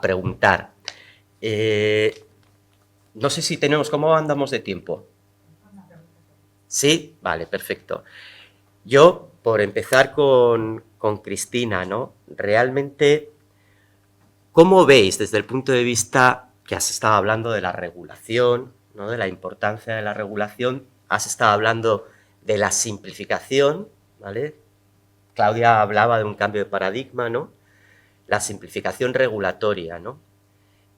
preguntar. No sé si tenemos, ¿cómo andamos de tiempo? ¿Sí? Vale, perfecto. Yo, por empezar con Cristina, ¿no? Realmente, ¿cómo veis desde el punto de vista que has estado hablando de la regulación, ¿no? De la importancia de la regulación, has estado hablando de la simplificación, ¿vale? Claudia hablaba de un cambio de paradigma, ¿no? La simplificación regulatoria, ¿no?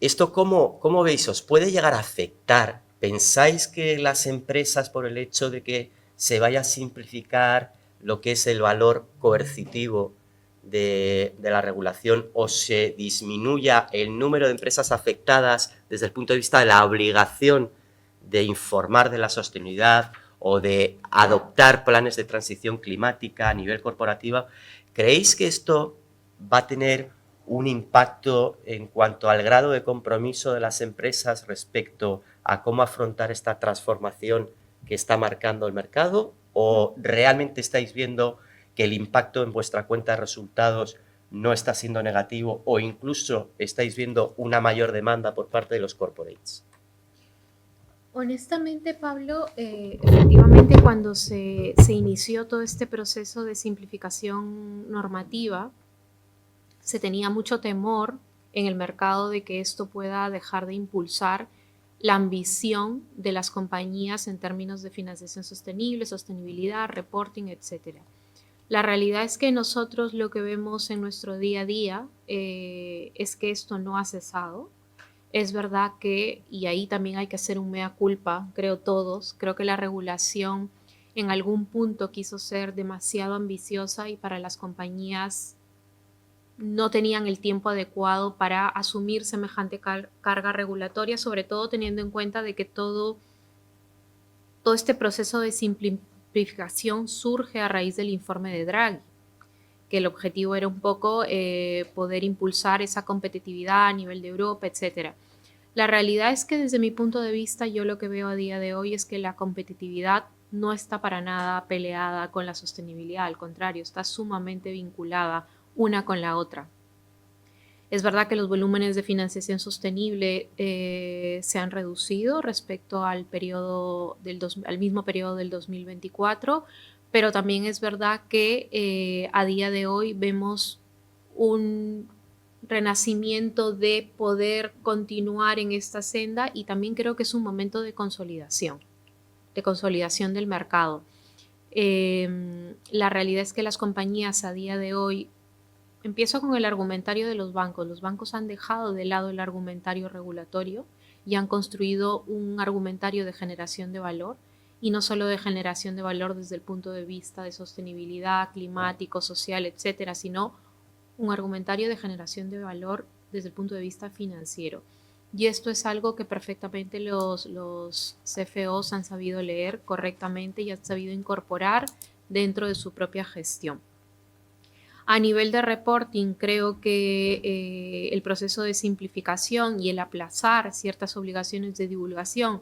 ¿Esto cómo veis? ¿Os puede llegar a afectar? ¿Pensáis que las empresas, por el hecho de que se vaya a simplificar lo que es el valor coercitivo de la regulación o se disminuya el número de empresas afectadas desde el punto de vista de la obligación de informar de la sostenibilidad o de adoptar planes de transición climática a nivel corporativo? ¿Creéis que esto va a tener un impacto en cuanto al grado de compromiso de las empresas respecto a cómo afrontar esta transformación que está marcando el mercado? ¿O realmente estáis viendo que el impacto en vuestra cuenta de resultados no está siendo negativo o incluso estáis viendo una mayor demanda por parte de los corporates? Honestamente, Pablo, efectivamente cuando se inició todo este proceso de simplificación normativa, se tenía mucho temor en el mercado de que esto pueda dejar de impulsar la ambición de las compañías en términos de financiación sostenible, sostenibilidad, reporting, etc. La realidad es que nosotros lo que vemos en nuestro día a día es que esto no ha cesado. Es verdad que, y ahí también hay que hacer un mea culpa, creo todos, creo que la regulación en algún punto quiso ser demasiado ambiciosa y para las compañías no tenían el tiempo adecuado para asumir semejante carga regulatoria, sobre todo teniendo en cuenta de que todo este proceso de simplificación surge a raíz del informe de Draghi, que el objetivo era un poco poder impulsar esa competitividad a nivel de Europa, etc. La realidad es que desde mi punto de vista yo lo que veo a día de hoy es que la competitividad no está para nada peleada con la sostenibilidad, al contrario, está sumamente vinculada una con la otra. Es verdad que los volúmenes de financiación sostenible se han reducido respecto al mismo periodo del 2024, pero también es verdad que a día de hoy vemos un renacimiento de poder continuar en esta senda y también creo que es un momento de consolidación del mercado. La realidad es que las compañías a día de hoy, empiezo con el argumentario de los bancos han dejado de lado el argumentario regulatorio y han construido un argumentario de generación de valor, y no solo de generación de valor desde el punto de vista de sostenibilidad, climático, social, etcétera, sino un argumentario de generación de valor desde el punto de vista financiero. Y esto es algo que perfectamente los CFOs han sabido leer correctamente y han sabido incorporar dentro de su propia gestión. A nivel de reporting, creo que el proceso de simplificación y el aplazar ciertas obligaciones de divulgación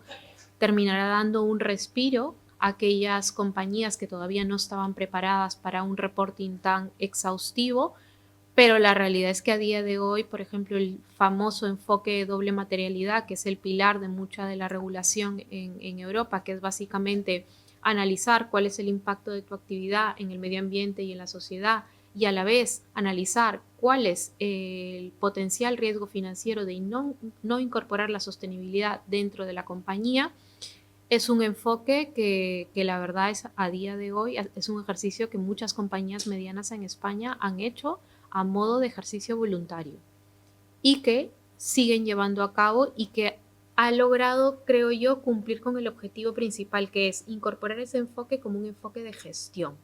terminará dando un respiro a aquellas compañías que todavía no estaban preparadas para un reporting tan exhaustivo, pero la realidad es que a día de hoy, por ejemplo, el famoso enfoque de doble materialidad, que es el pilar de mucha de la regulación en Europa, que es básicamente analizar cuál es el impacto de tu actividad en el medio ambiente y en la sociedad, y a la vez analizar cuál es el potencial riesgo financiero de no incorporar la sostenibilidad dentro de la compañía, es un enfoque que la verdad es a día de hoy es un ejercicio que muchas compañías medianas en España han hecho a modo de ejercicio voluntario y que siguen llevando a cabo y que ha logrado, creo yo, cumplir con el objetivo principal, que es incorporar ese enfoque como un enfoque de gestión,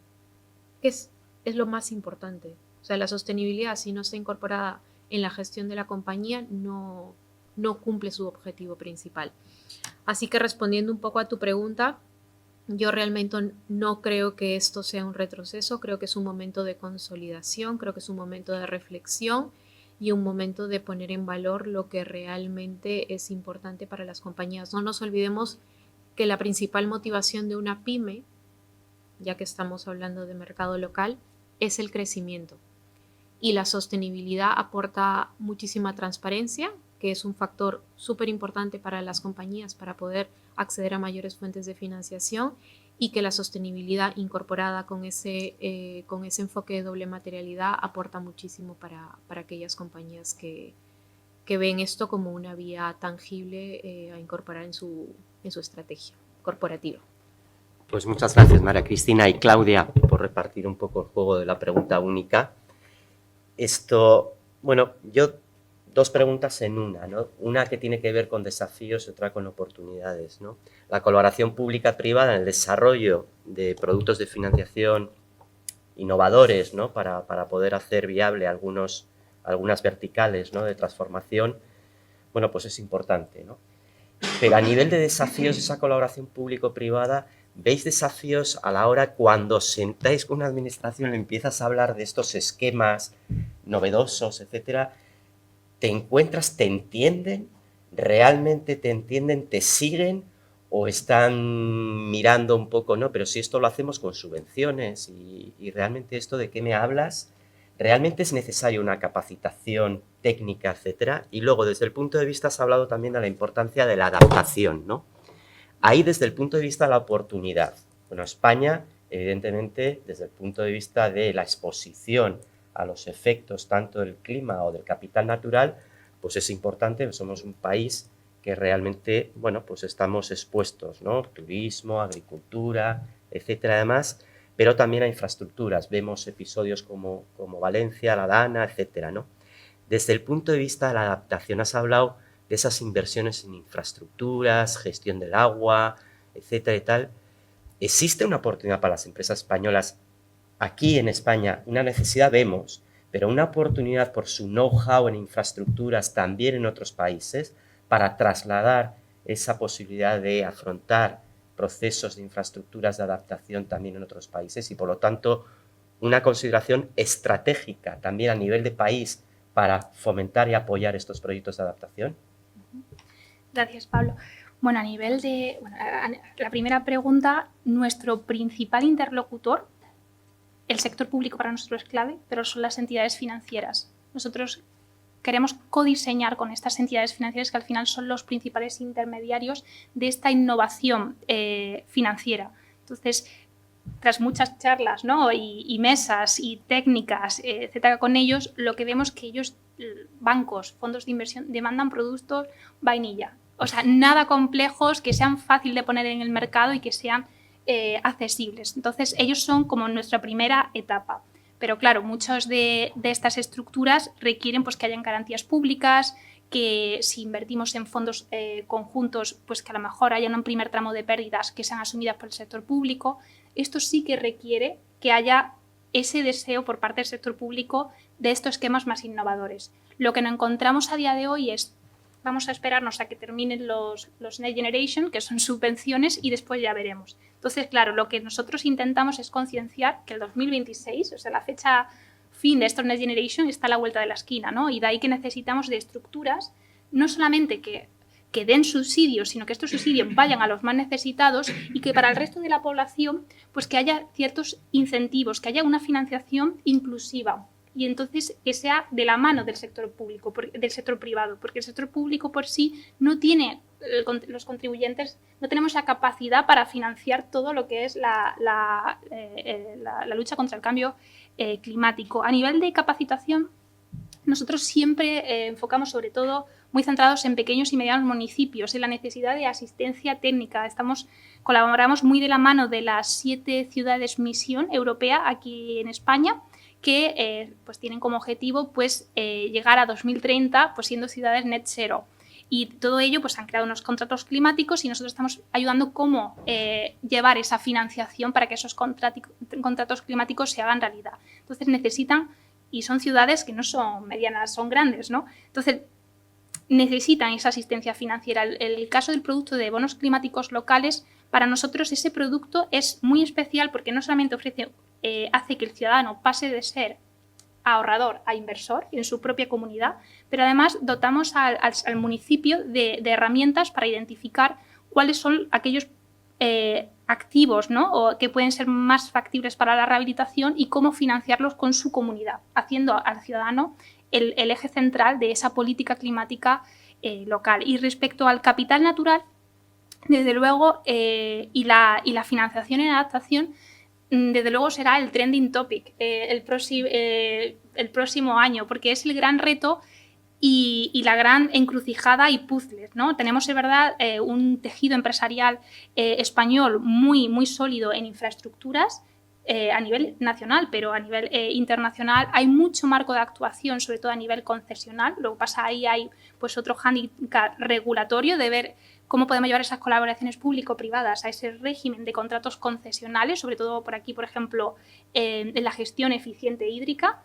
que es lo más importante. O sea, la sostenibilidad, si no está incorporada en la gestión de la compañía, no cumple su objetivo principal. Así que respondiendo un poco a tu pregunta, yo realmente no creo que esto sea un retroceso, creo que es un momento de consolidación, creo que es un momento de reflexión y un momento de poner en valor lo que realmente es importante para las compañías. No nos olvidemos que la principal motivación de una pyme, ya que estamos hablando de mercado local, es el crecimiento. Y la sostenibilidad aporta muchísima transparencia, que es un factor súper importante para las compañías para poder acceder a mayores fuentes de financiación, y que la sostenibilidad incorporada con ese enfoque de doble materialidad aporta muchísimo para aquellas compañías que ven esto como una vía tangible a incorporar en su estrategia corporativa. Pues muchas gracias, María Cristina y Claudia, por repartir un poco el juego de la pregunta única. Yo dos preguntas en una, ¿no? Una que tiene que ver con desafíos y otra con oportunidades, ¿no? La colaboración pública-privada en el desarrollo de productos de financiación innovadores, ¿no? Para poder hacer viable algunas verticales, ¿no? De transformación, bueno, pues es importante, ¿no? Pero a nivel de desafíos, esa colaboración público-privada, ¿veis desafíos a la hora cuando sentáis con una administración, le empiezas a hablar de estos esquemas novedosos, etcétera? ¿Te encuentras, te entienden, realmente te entienden, te siguen o están mirando un poco, no, pero si esto lo hacemos con subvenciones y realmente esto de qué me hablas, ¿realmente es necesaria una capacitación técnica, etcétera? Y luego, desde el punto de vista, se ha hablado también de la importancia de la adaptación, ¿no? Ahí, desde el punto de vista de la oportunidad. Bueno, España, evidentemente, desde el punto de vista de la exposición a los efectos tanto del clima o del capital natural, pues es importante, somos un país que realmente, bueno, pues estamos expuestos, ¿no? Turismo, agricultura, etcétera, además, pero también a infraestructuras. Vemos episodios como Valencia, La Dana, etcétera, ¿no? Desde el punto de vista de la adaptación, has hablado de esas inversiones en infraestructuras, gestión del agua, etcétera y tal. ¿Existe una oportunidad para las empresas españolas? Aquí en España una necesidad vemos, pero una oportunidad por su know-how en infraestructuras también en otros países para trasladar esa posibilidad de afrontar procesos de infraestructuras de adaptación también en otros países y, por lo tanto, una consideración estratégica también a nivel de país para fomentar y apoyar estos proyectos de adaptación? Gracias, Pablo. Bueno, a nivel de la primera pregunta, nuestro principal interlocutor, el sector público para nosotros es clave, pero son las entidades financieras. Nosotros queremos codiseñar con estas entidades financieras que al final son los principales intermediarios de esta innovación financiera. Entonces, tras muchas charlas, ¿no? y mesas y técnicas, etcétera, con ellos, lo que vemos es que ellos, bancos, fondos de inversión, demandan productos vainilla. O sea, nada complejos, que sean fácil de poner en el mercado y que sean accesibles. Entonces, ellos son como nuestra primera etapa. Pero claro, muchas de estas estructuras requieren pues, que hayan garantías públicas, que si invertimos en fondos conjuntos, pues que a lo mejor haya un primer tramo de pérdidas que sean asumidas por el sector público. Esto sí que requiere que haya ese deseo por parte del sector público de estos esquemas más innovadores. Lo que nos encontramos a día de hoy es, vamos a esperarnos a que terminen los Next Generation, que son subvenciones, y después ya veremos. Entonces, claro, lo que nosotros intentamos es concienciar que el 2026, o sea, la fecha fin de estos Next Generation está a la vuelta de la esquina, ¿no? Y de ahí que necesitamos de estructuras, no solamente que den subsidios, sino que estos subsidios vayan a los más necesitados y que para el resto de la población, pues que haya ciertos incentivos, que haya una financiación inclusiva. Y entonces que sea de la mano del sector público, del sector privado, porque el sector público por sí no tiene, los contribuyentes, no tenemos la capacidad para financiar todo lo que es la lucha contra el cambio climático. A nivel de capacitación, nosotros siempre enfocamos sobre todo muy centrados en pequeños y medianos municipios, en la necesidad de asistencia técnica. Colaboramos muy de la mano de las 7 ciudades misión europea aquí en España, que pues tienen como objetivo pues, llegar a 2030 pues, siendo ciudades net zero. Y todo ello pues, han creado unos contratos climáticos y nosotros estamos ayudando cómo llevar esa financiación para que esos contratos climáticos se hagan realidad. Entonces necesitan, y son ciudades que no son medianas, son grandes, ¿no? Entonces necesitan esa asistencia financiera. El caso del producto de bonos climáticos locales, para nosotros ese producto es muy especial porque no solamente hace que el ciudadano pase de ser ahorrador a inversor en su propia comunidad, pero además dotamos al municipio de herramientas para identificar cuáles son aquellos activos, ¿no? O que pueden ser más factibles para la rehabilitación y cómo financiarlos con su comunidad, haciendo al ciudadano el eje central de esa política climática local. Y respecto al capital natural, desde luego, y la financiación en adaptación, desde luego será el trending topic el próximo año, porque es el gran reto y la gran encrucijada y puzzles, ¿no? Tenemos, de verdad, un tejido empresarial español muy, muy sólido en infraestructuras a nivel nacional, pero a nivel internacional hay mucho marco de actuación, sobre todo a nivel concesional. Lo que pasa ahí hay pues, otro hándicap regulatorio de ver cómo podemos llevar esas colaboraciones público-privadas a ese régimen de contratos concesionales, sobre todo por aquí, por ejemplo, en la gestión eficiente hídrica.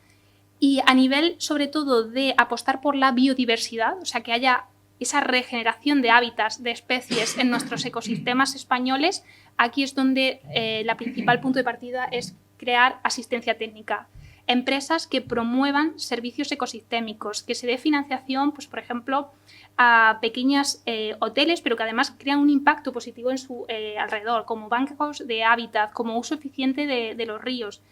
Y a nivel, sobre todo, de apostar por la biodiversidad, o sea, que haya esa regeneración de hábitats, de especies en nuestros ecosistemas españoles, aquí es donde el principal punto de partida es crear asistencia técnica. Empresas que promuevan servicios ecosistémicos, que se dé financiación, pues, por ejemplo, a pequeños hoteles, pero que además crean un impacto positivo en su alrededor, como bancos de hábitat, como uso eficiente de los ríos.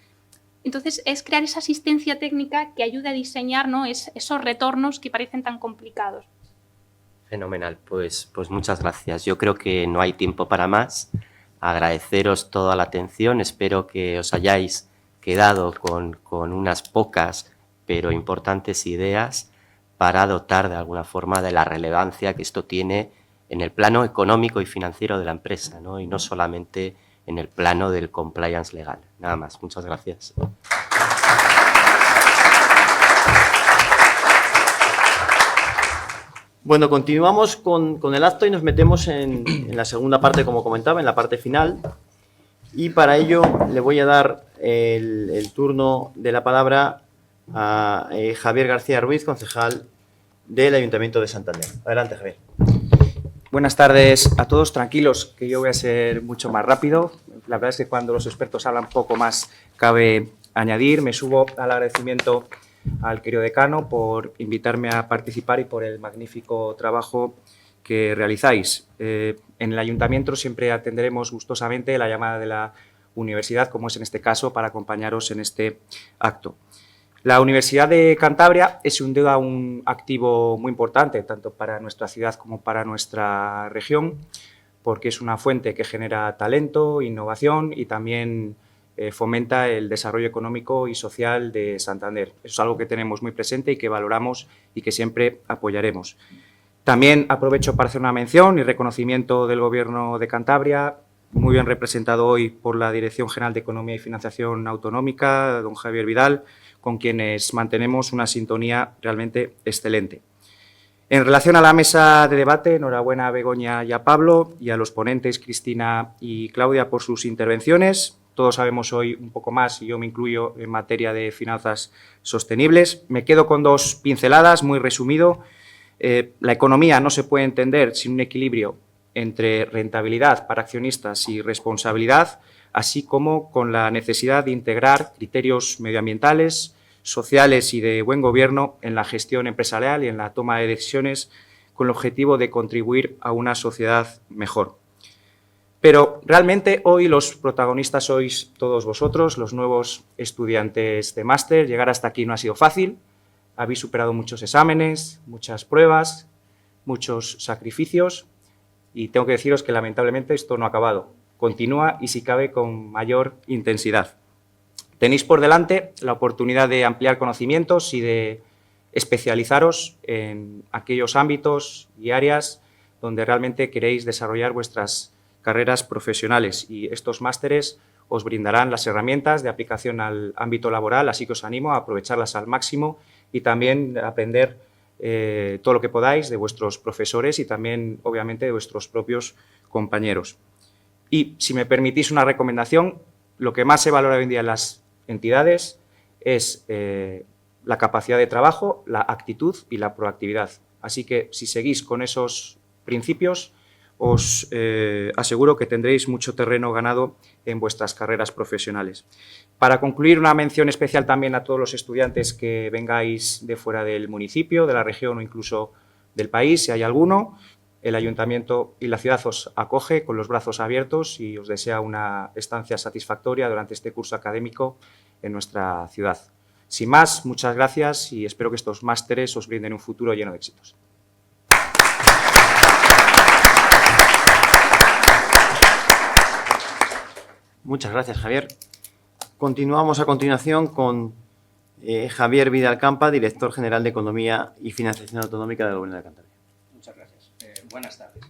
Entonces, es crear esa asistencia técnica que ayude a diseñar, ¿no?, esos retornos que parecen tan complicados. Fenomenal, pues muchas gracias. Yo creo que no hay tiempo para más. Agradeceros toda la atención. Espero que os hayáis quedado con unas pocas pero importantes ideas para dotar de alguna forma de la relevancia que esto tiene en el plano económico y financiero de la empresa, ¿no? Y no solamente en el plano del compliance legal. Nada más. Muchas gracias. Bueno, continuamos con el acto y nos metemos en la segunda parte, como comentaba, en la parte final. Y para ello le voy a dar el turno de la palabra a Javier García Ruiz, concejal del Ayuntamiento de Santander. Adelante, Javier. Buenas tardes a todos. Tranquilos, que yo voy a ser mucho más rápido. La verdad es que cuando los expertos hablan poco más cabe añadir. Me subo al agradecimiento al querido decano por invitarme a participar y por el magnífico trabajo que realizáis. En el Ayuntamiento siempre atenderemos gustosamente la llamada de la universidad, como es en este caso, para acompañaros en este acto. La Universidad de Cantabria es sin duda un activo muy importante, tanto para nuestra ciudad como para nuestra región, porque es una fuente que genera talento, innovación y también fomenta el desarrollo económico y social de Santander. Eso es algo que tenemos muy presente y que valoramos y que siempre apoyaremos. También aprovecho para hacer una mención y reconocimiento del Gobierno de Cantabria, muy bien representado hoy por la Dirección General de Economía y Financiación Autonómica, don Javier Vidal, con quienes mantenemos una sintonía realmente excelente. En relación a la mesa de debate, enhorabuena a Begoña y a Pablo y a los ponentes Cristina y Claudia por sus intervenciones. Todos sabemos hoy un poco más, y yo me incluyo, en materia de finanzas sostenibles. Me quedo con dos pinceladas, muy resumido. La economía no se puede entender sin un equilibrio entre rentabilidad para accionistas y responsabilidad, así como con la necesidad de integrar criterios medioambientales, sociales y de buen gobierno en la gestión empresarial y en la toma de decisiones con el objetivo de contribuir a una sociedad mejor. Pero realmente hoy los protagonistas sois todos vosotros, los nuevos estudiantes de máster. Llegar hasta aquí no ha sido fácil. Habéis superado muchos exámenes, muchas pruebas, muchos sacrificios y tengo que deciros que lamentablemente esto no ha acabado. Continúa y si cabe con mayor intensidad. Tenéis por delante la oportunidad de ampliar conocimientos y de especializaros en aquellos ámbitos y áreas donde realmente queréis desarrollar vuestras carreras profesionales y estos másteres os brindarán las herramientas de aplicación al ámbito laboral, así que os animo a aprovecharlas al máximo y también aprender todo lo que podáis de vuestros profesores y también, obviamente, de vuestros propios compañeros. Y, si me permitís una recomendación, lo que más se valora hoy en día en las entidades es la capacidad de trabajo, la actitud y la proactividad. Así que, si seguís con esos principios, os aseguro que tendréis mucho terreno ganado en vuestras carreras profesionales. Para concluir, una mención especial también a todos los estudiantes que vengáis de fuera del municipio, de la región o incluso del país, si hay alguno. El Ayuntamiento y la ciudad os acoge con los brazos abiertos y os desea una estancia satisfactoria durante este curso académico en nuestra ciudad. Sin más, muchas gracias y espero que estos másteres os brinden un futuro lleno de éxitos. Muchas gracias, Javier. Continuamos a continuación con Javier Vidal Campa, director general de Economía y Financiación Autonómica del Gobierno de Cantabria. Muchas gracias. Buenas tardes.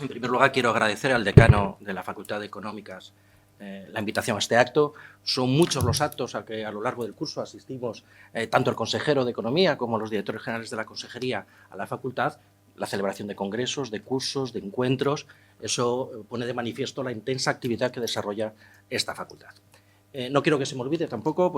En primer lugar, quiero agradecer al decano de la Facultad de Económicas la invitación a este acto. Son muchos los actos a que a lo largo del curso asistimos tanto el consejero de Economía como los directores generales de la Consejería a la facultad. La celebración de congresos, de cursos, de encuentros, eso pone de manifiesto la intensa actividad que desarrolla esta facultad. No quiero que se me olvide tampoco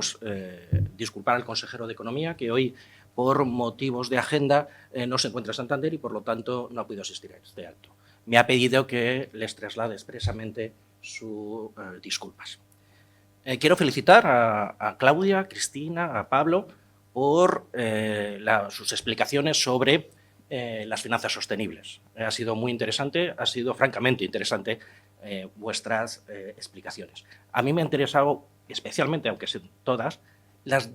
disculpar al consejero de Economía, que hoy, por motivos de agenda, no se encuentra en Santander y, por lo tanto, no ha podido asistir a este acto. Me ha pedido que les traslade expresamente sus disculpas. Quiero felicitar a Claudia, a Cristina, a Pablo por sus explicaciones sobre las finanzas sostenibles. Ha sido muy interesante, ha sido francamente interesante vuestras explicaciones. A mí me ha interesado especialmente, aunque sean todas, las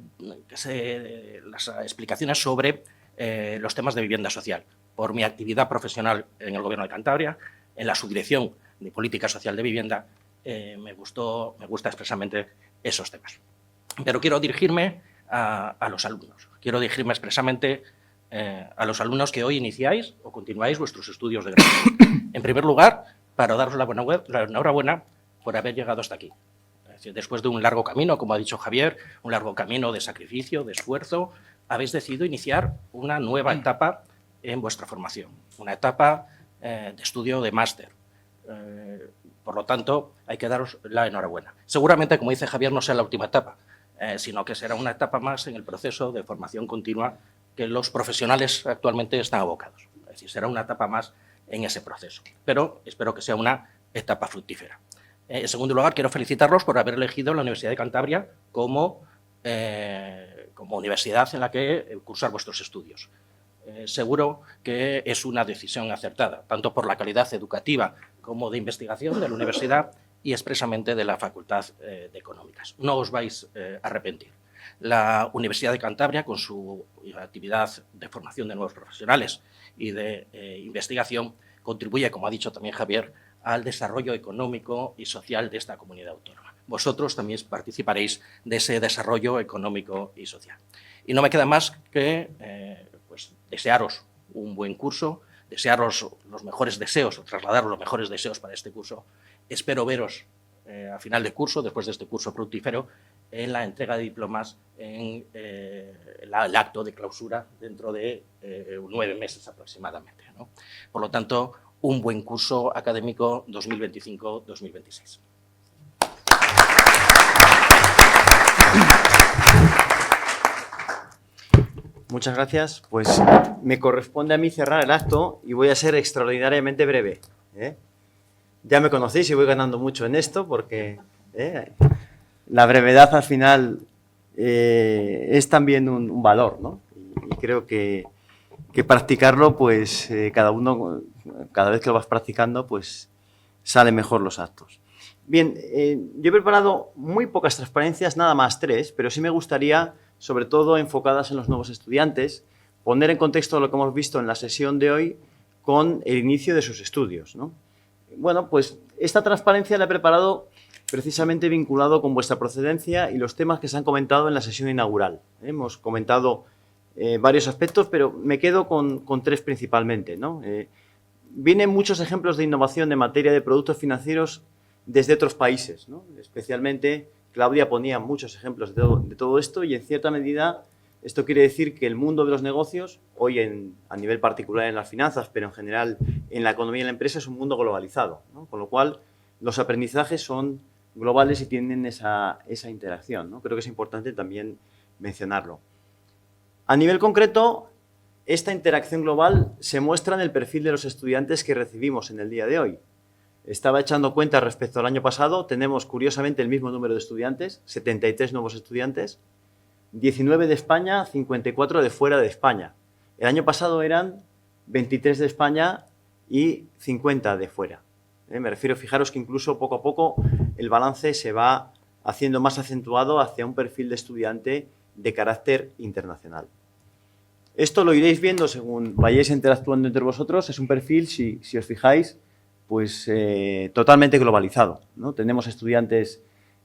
explicaciones sobre los temas de vivienda social. Por mi actividad profesional en el Gobierno de Cantabria, en la Subdirección de Política Social de Vivienda, me gusta expresamente esos temas. Pero quiero dirigirme a los alumnos. Quiero dirigirme expresamente a los alumnos que hoy iniciáis o continuáis vuestros estudios de grado. En primer lugar, para daros la enhorabuena por haber llegado hasta aquí. Es decir, después de un largo camino, como ha dicho Javier, un largo camino de sacrificio, de esfuerzo, habéis decidido iniciar una nueva etapa en vuestra formación, una etapa de estudio de máster. Por lo tanto, hay que daros la enhorabuena. Seguramente, como dice Javier, no sea la última etapa, sino que será una etapa más en el proceso de formación continua que los profesionales actualmente están abocados. Es decir, será una etapa más en ese proceso, pero espero que sea una etapa fructífera. En segundo lugar, quiero felicitarlos por haber elegido la Universidad de Cantabria como universidad en la que cursar vuestros estudios. Seguro que es una decisión acertada, tanto por la calidad educativa como de investigación de la universidad y expresamente de la Facultad de Económicas. No os vais a arrepentir. La Universidad de Cantabria, con su actividad de formación de nuevos profesionales y de investigación, contribuye, como ha dicho también Javier, al desarrollo económico y social de esta comunidad autónoma. Vosotros también participaréis de ese desarrollo económico y social. Y no me queda más que pues, desearos un buen curso, desearos los mejores deseos o trasladaros los mejores deseos para este curso. Espero veros a final de curso, después de este curso fructífero, en la entrega de diplomas en el acto de clausura dentro de 9 meses aproximadamente, ¿no? Por lo tanto, un buen curso académico 2025-2026. Muchas gracias. Pues me corresponde a mí cerrar el acto y voy a ser extraordinariamente breve. Ya me conocéis y voy ganando mucho en esto porque la brevedad al final es también un valor, ¿no? Y creo que practicarlo, pues cada vez que lo vas practicando, pues salen mejor los actos. Bien, yo he preparado muy pocas transparencias, nada más 3, pero sí me gustaría, sobre todo enfocadas en los nuevos estudiantes, poner en contexto lo que hemos visto en la sesión de hoy con el inicio de sus estudios, ¿no? Bueno, pues esta transparencia la he preparado precisamente vinculado con vuestra procedencia y los temas que se han comentado en la sesión inaugural. Hemos comentado varios aspectos, pero me quedo con 3 principalmente, ¿no? Vienen muchos ejemplos de innovación en materia de productos financieros desde otros países, ¿no? Especialmente, Claudia ponía muchos ejemplos de todo esto y, en cierta medida, esto quiere decir que el mundo de los negocios, hoy a nivel particular en las finanzas, pero en general en la economía y la empresa, es un mundo globalizado, ¿no? Con lo cual, los aprendizajes son globales y tienen esa interacción, ¿no? Creo que es importante también mencionarlo. A nivel concreto, esta interacción global se muestra en el perfil de los estudiantes que recibimos en el día de hoy. Estaba echando cuenta respecto al año pasado, tenemos curiosamente el mismo número de estudiantes, 73 nuevos estudiantes, 19 de España, 54 de fuera de España. El año pasado eran 23 de España y 50 de fuera. Me refiero, fijaros que incluso poco a poco el balance se va haciendo más acentuado hacia un perfil de estudiante de carácter internacional. Esto lo iréis viendo según vayáis interactuando entre vosotros. Es un perfil, si os fijáis, pues totalmente globalizado, ¿no? Tenemos estudiantes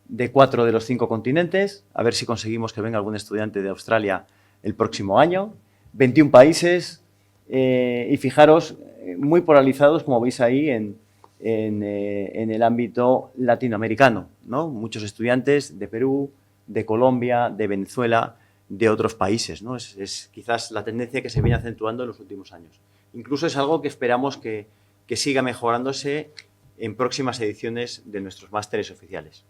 de 4 de los 5 continentes, a ver si conseguimos que venga algún estudiante de Australia el próximo año, 21 países y fijaros, muy polarizados, como veis ahí, en el ámbito latinoamericano, ¿no? Muchos estudiantes de Perú, de Colombia, de Venezuela, de otros países, ¿no? Es quizás la tendencia que se viene acentuando en los últimos años. Incluso es algo que esperamos que siga mejorándose en próximas ediciones de nuestros másteres oficiales.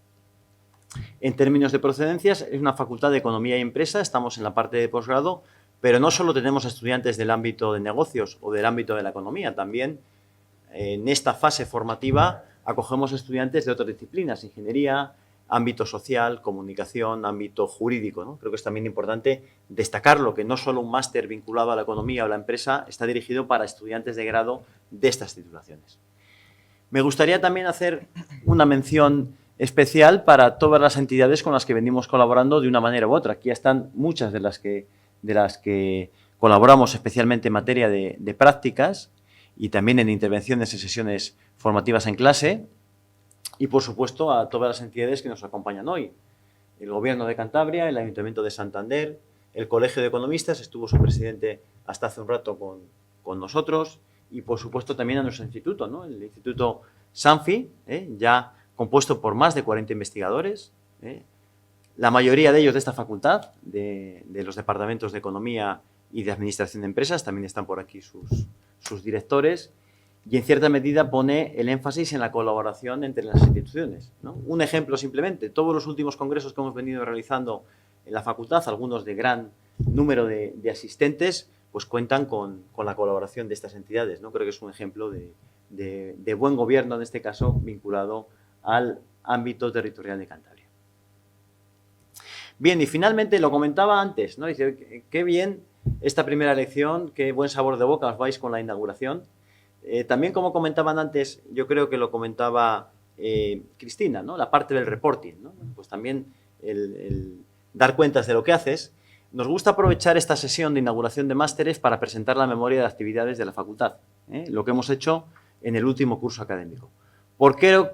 En términos de procedencias, es una facultad de Economía y Empresa, estamos en la parte de posgrado, pero no solo tenemos estudiantes del ámbito de negocios o del ámbito de la economía, también en esta fase formativa acogemos estudiantes de otras disciplinas, ingeniería, ámbito social, comunicación, ámbito jurídico, ¿no? Creo que es también importante destacarlo, que no solo un máster vinculado a la economía o la empresa está dirigido para estudiantes de grado de estas titulaciones. Me gustaría también hacer una mención especial para todas las entidades con las que venimos colaborando de una manera u otra. Aquí están muchas de las que colaboramos, especialmente en materia de prácticas y también en intervenciones en sesiones formativas en clase, y, por supuesto, a todas las entidades que nos acompañan hoy. El Gobierno de Cantabria, el Ayuntamiento de Santander, el Colegio de Economistas, estuvo su presidente hasta hace un rato con nosotros, y, por supuesto, también a nuestro instituto, ¿no? El Instituto Sanfi, ya compuesto por más de 40 investigadores, la mayoría de ellos de esta facultad, de los departamentos de Economía y de Administración de Empresas, también están por aquí sus directores, y en cierta medida pone el énfasis en la colaboración entre las instituciones, ¿no? Un ejemplo simplemente, todos los últimos congresos que hemos venido realizando en la facultad, algunos de gran número de asistentes, pues cuentan con la colaboración de estas entidades, ¿no? Creo que es un ejemplo de buen gobierno, en este caso, vinculado al ámbito territorial de Cantabria. Bien, y finalmente, lo comentaba antes, ¿no? Dice, qué bien esta primera lección, qué buen sabor de boca os vais con la inauguración. También, como comentaban antes, yo creo que lo comentaba Cristina, ¿no? La parte del reporting, ¿no? Pues también el dar cuentas de lo que haces. Nos gusta aprovechar esta sesión de inauguración de másteres para presentar la memoria de actividades de la facultad, lo que hemos hecho en el último curso académico. ¿Por qué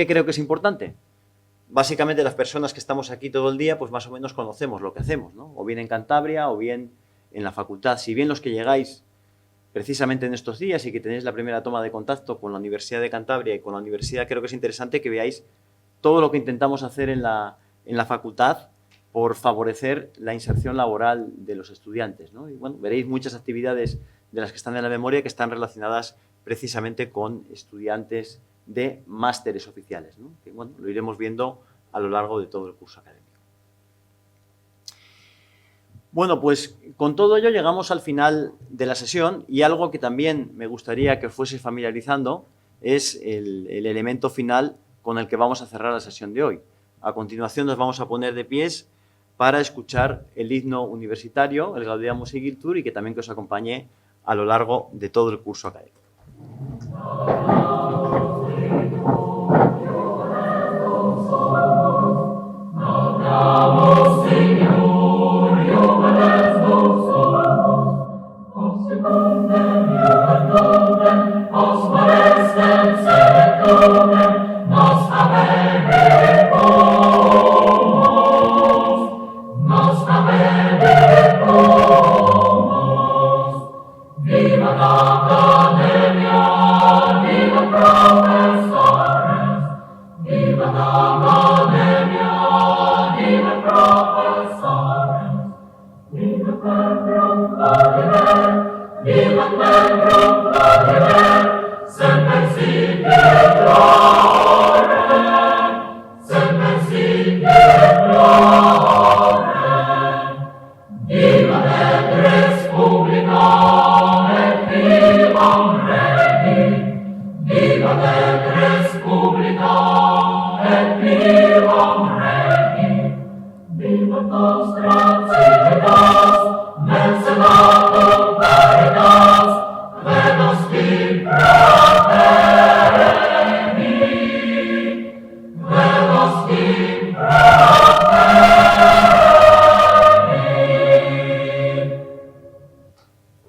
creo que es importante? Básicamente, las personas que estamos aquí todo el día, pues más o menos conocemos lo que hacemos, ¿no? O bien en Cantabria o bien en la facultad. Si bien los que llegáis precisamente en estos días y que tenéis la primera toma de contacto con la Universidad de Cantabria y con la universidad, creo que es interesante que veáis todo lo que intentamos hacer en la facultad por favorecer la inserción laboral de los estudiantes, ¿no? Y bueno, veréis muchas actividades de las que están en la memoria que están relacionadas precisamente con estudiantes de másteres oficiales, ¿no? Que bueno, lo iremos viendo a lo largo de todo el curso académico. Bueno, pues con todo ello llegamos al final de la sesión, y algo que también me gustaría que fuese familiarizando es el elemento final con el que vamos a cerrar la sesión de hoy. A continuación nos vamos a poner de pies para escuchar el himno universitario, el Gaudeamus Igitur, y que también que os acompañe a lo largo de todo el curso académico.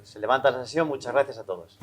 Se levanta la sesión. Muchas gracias a todos.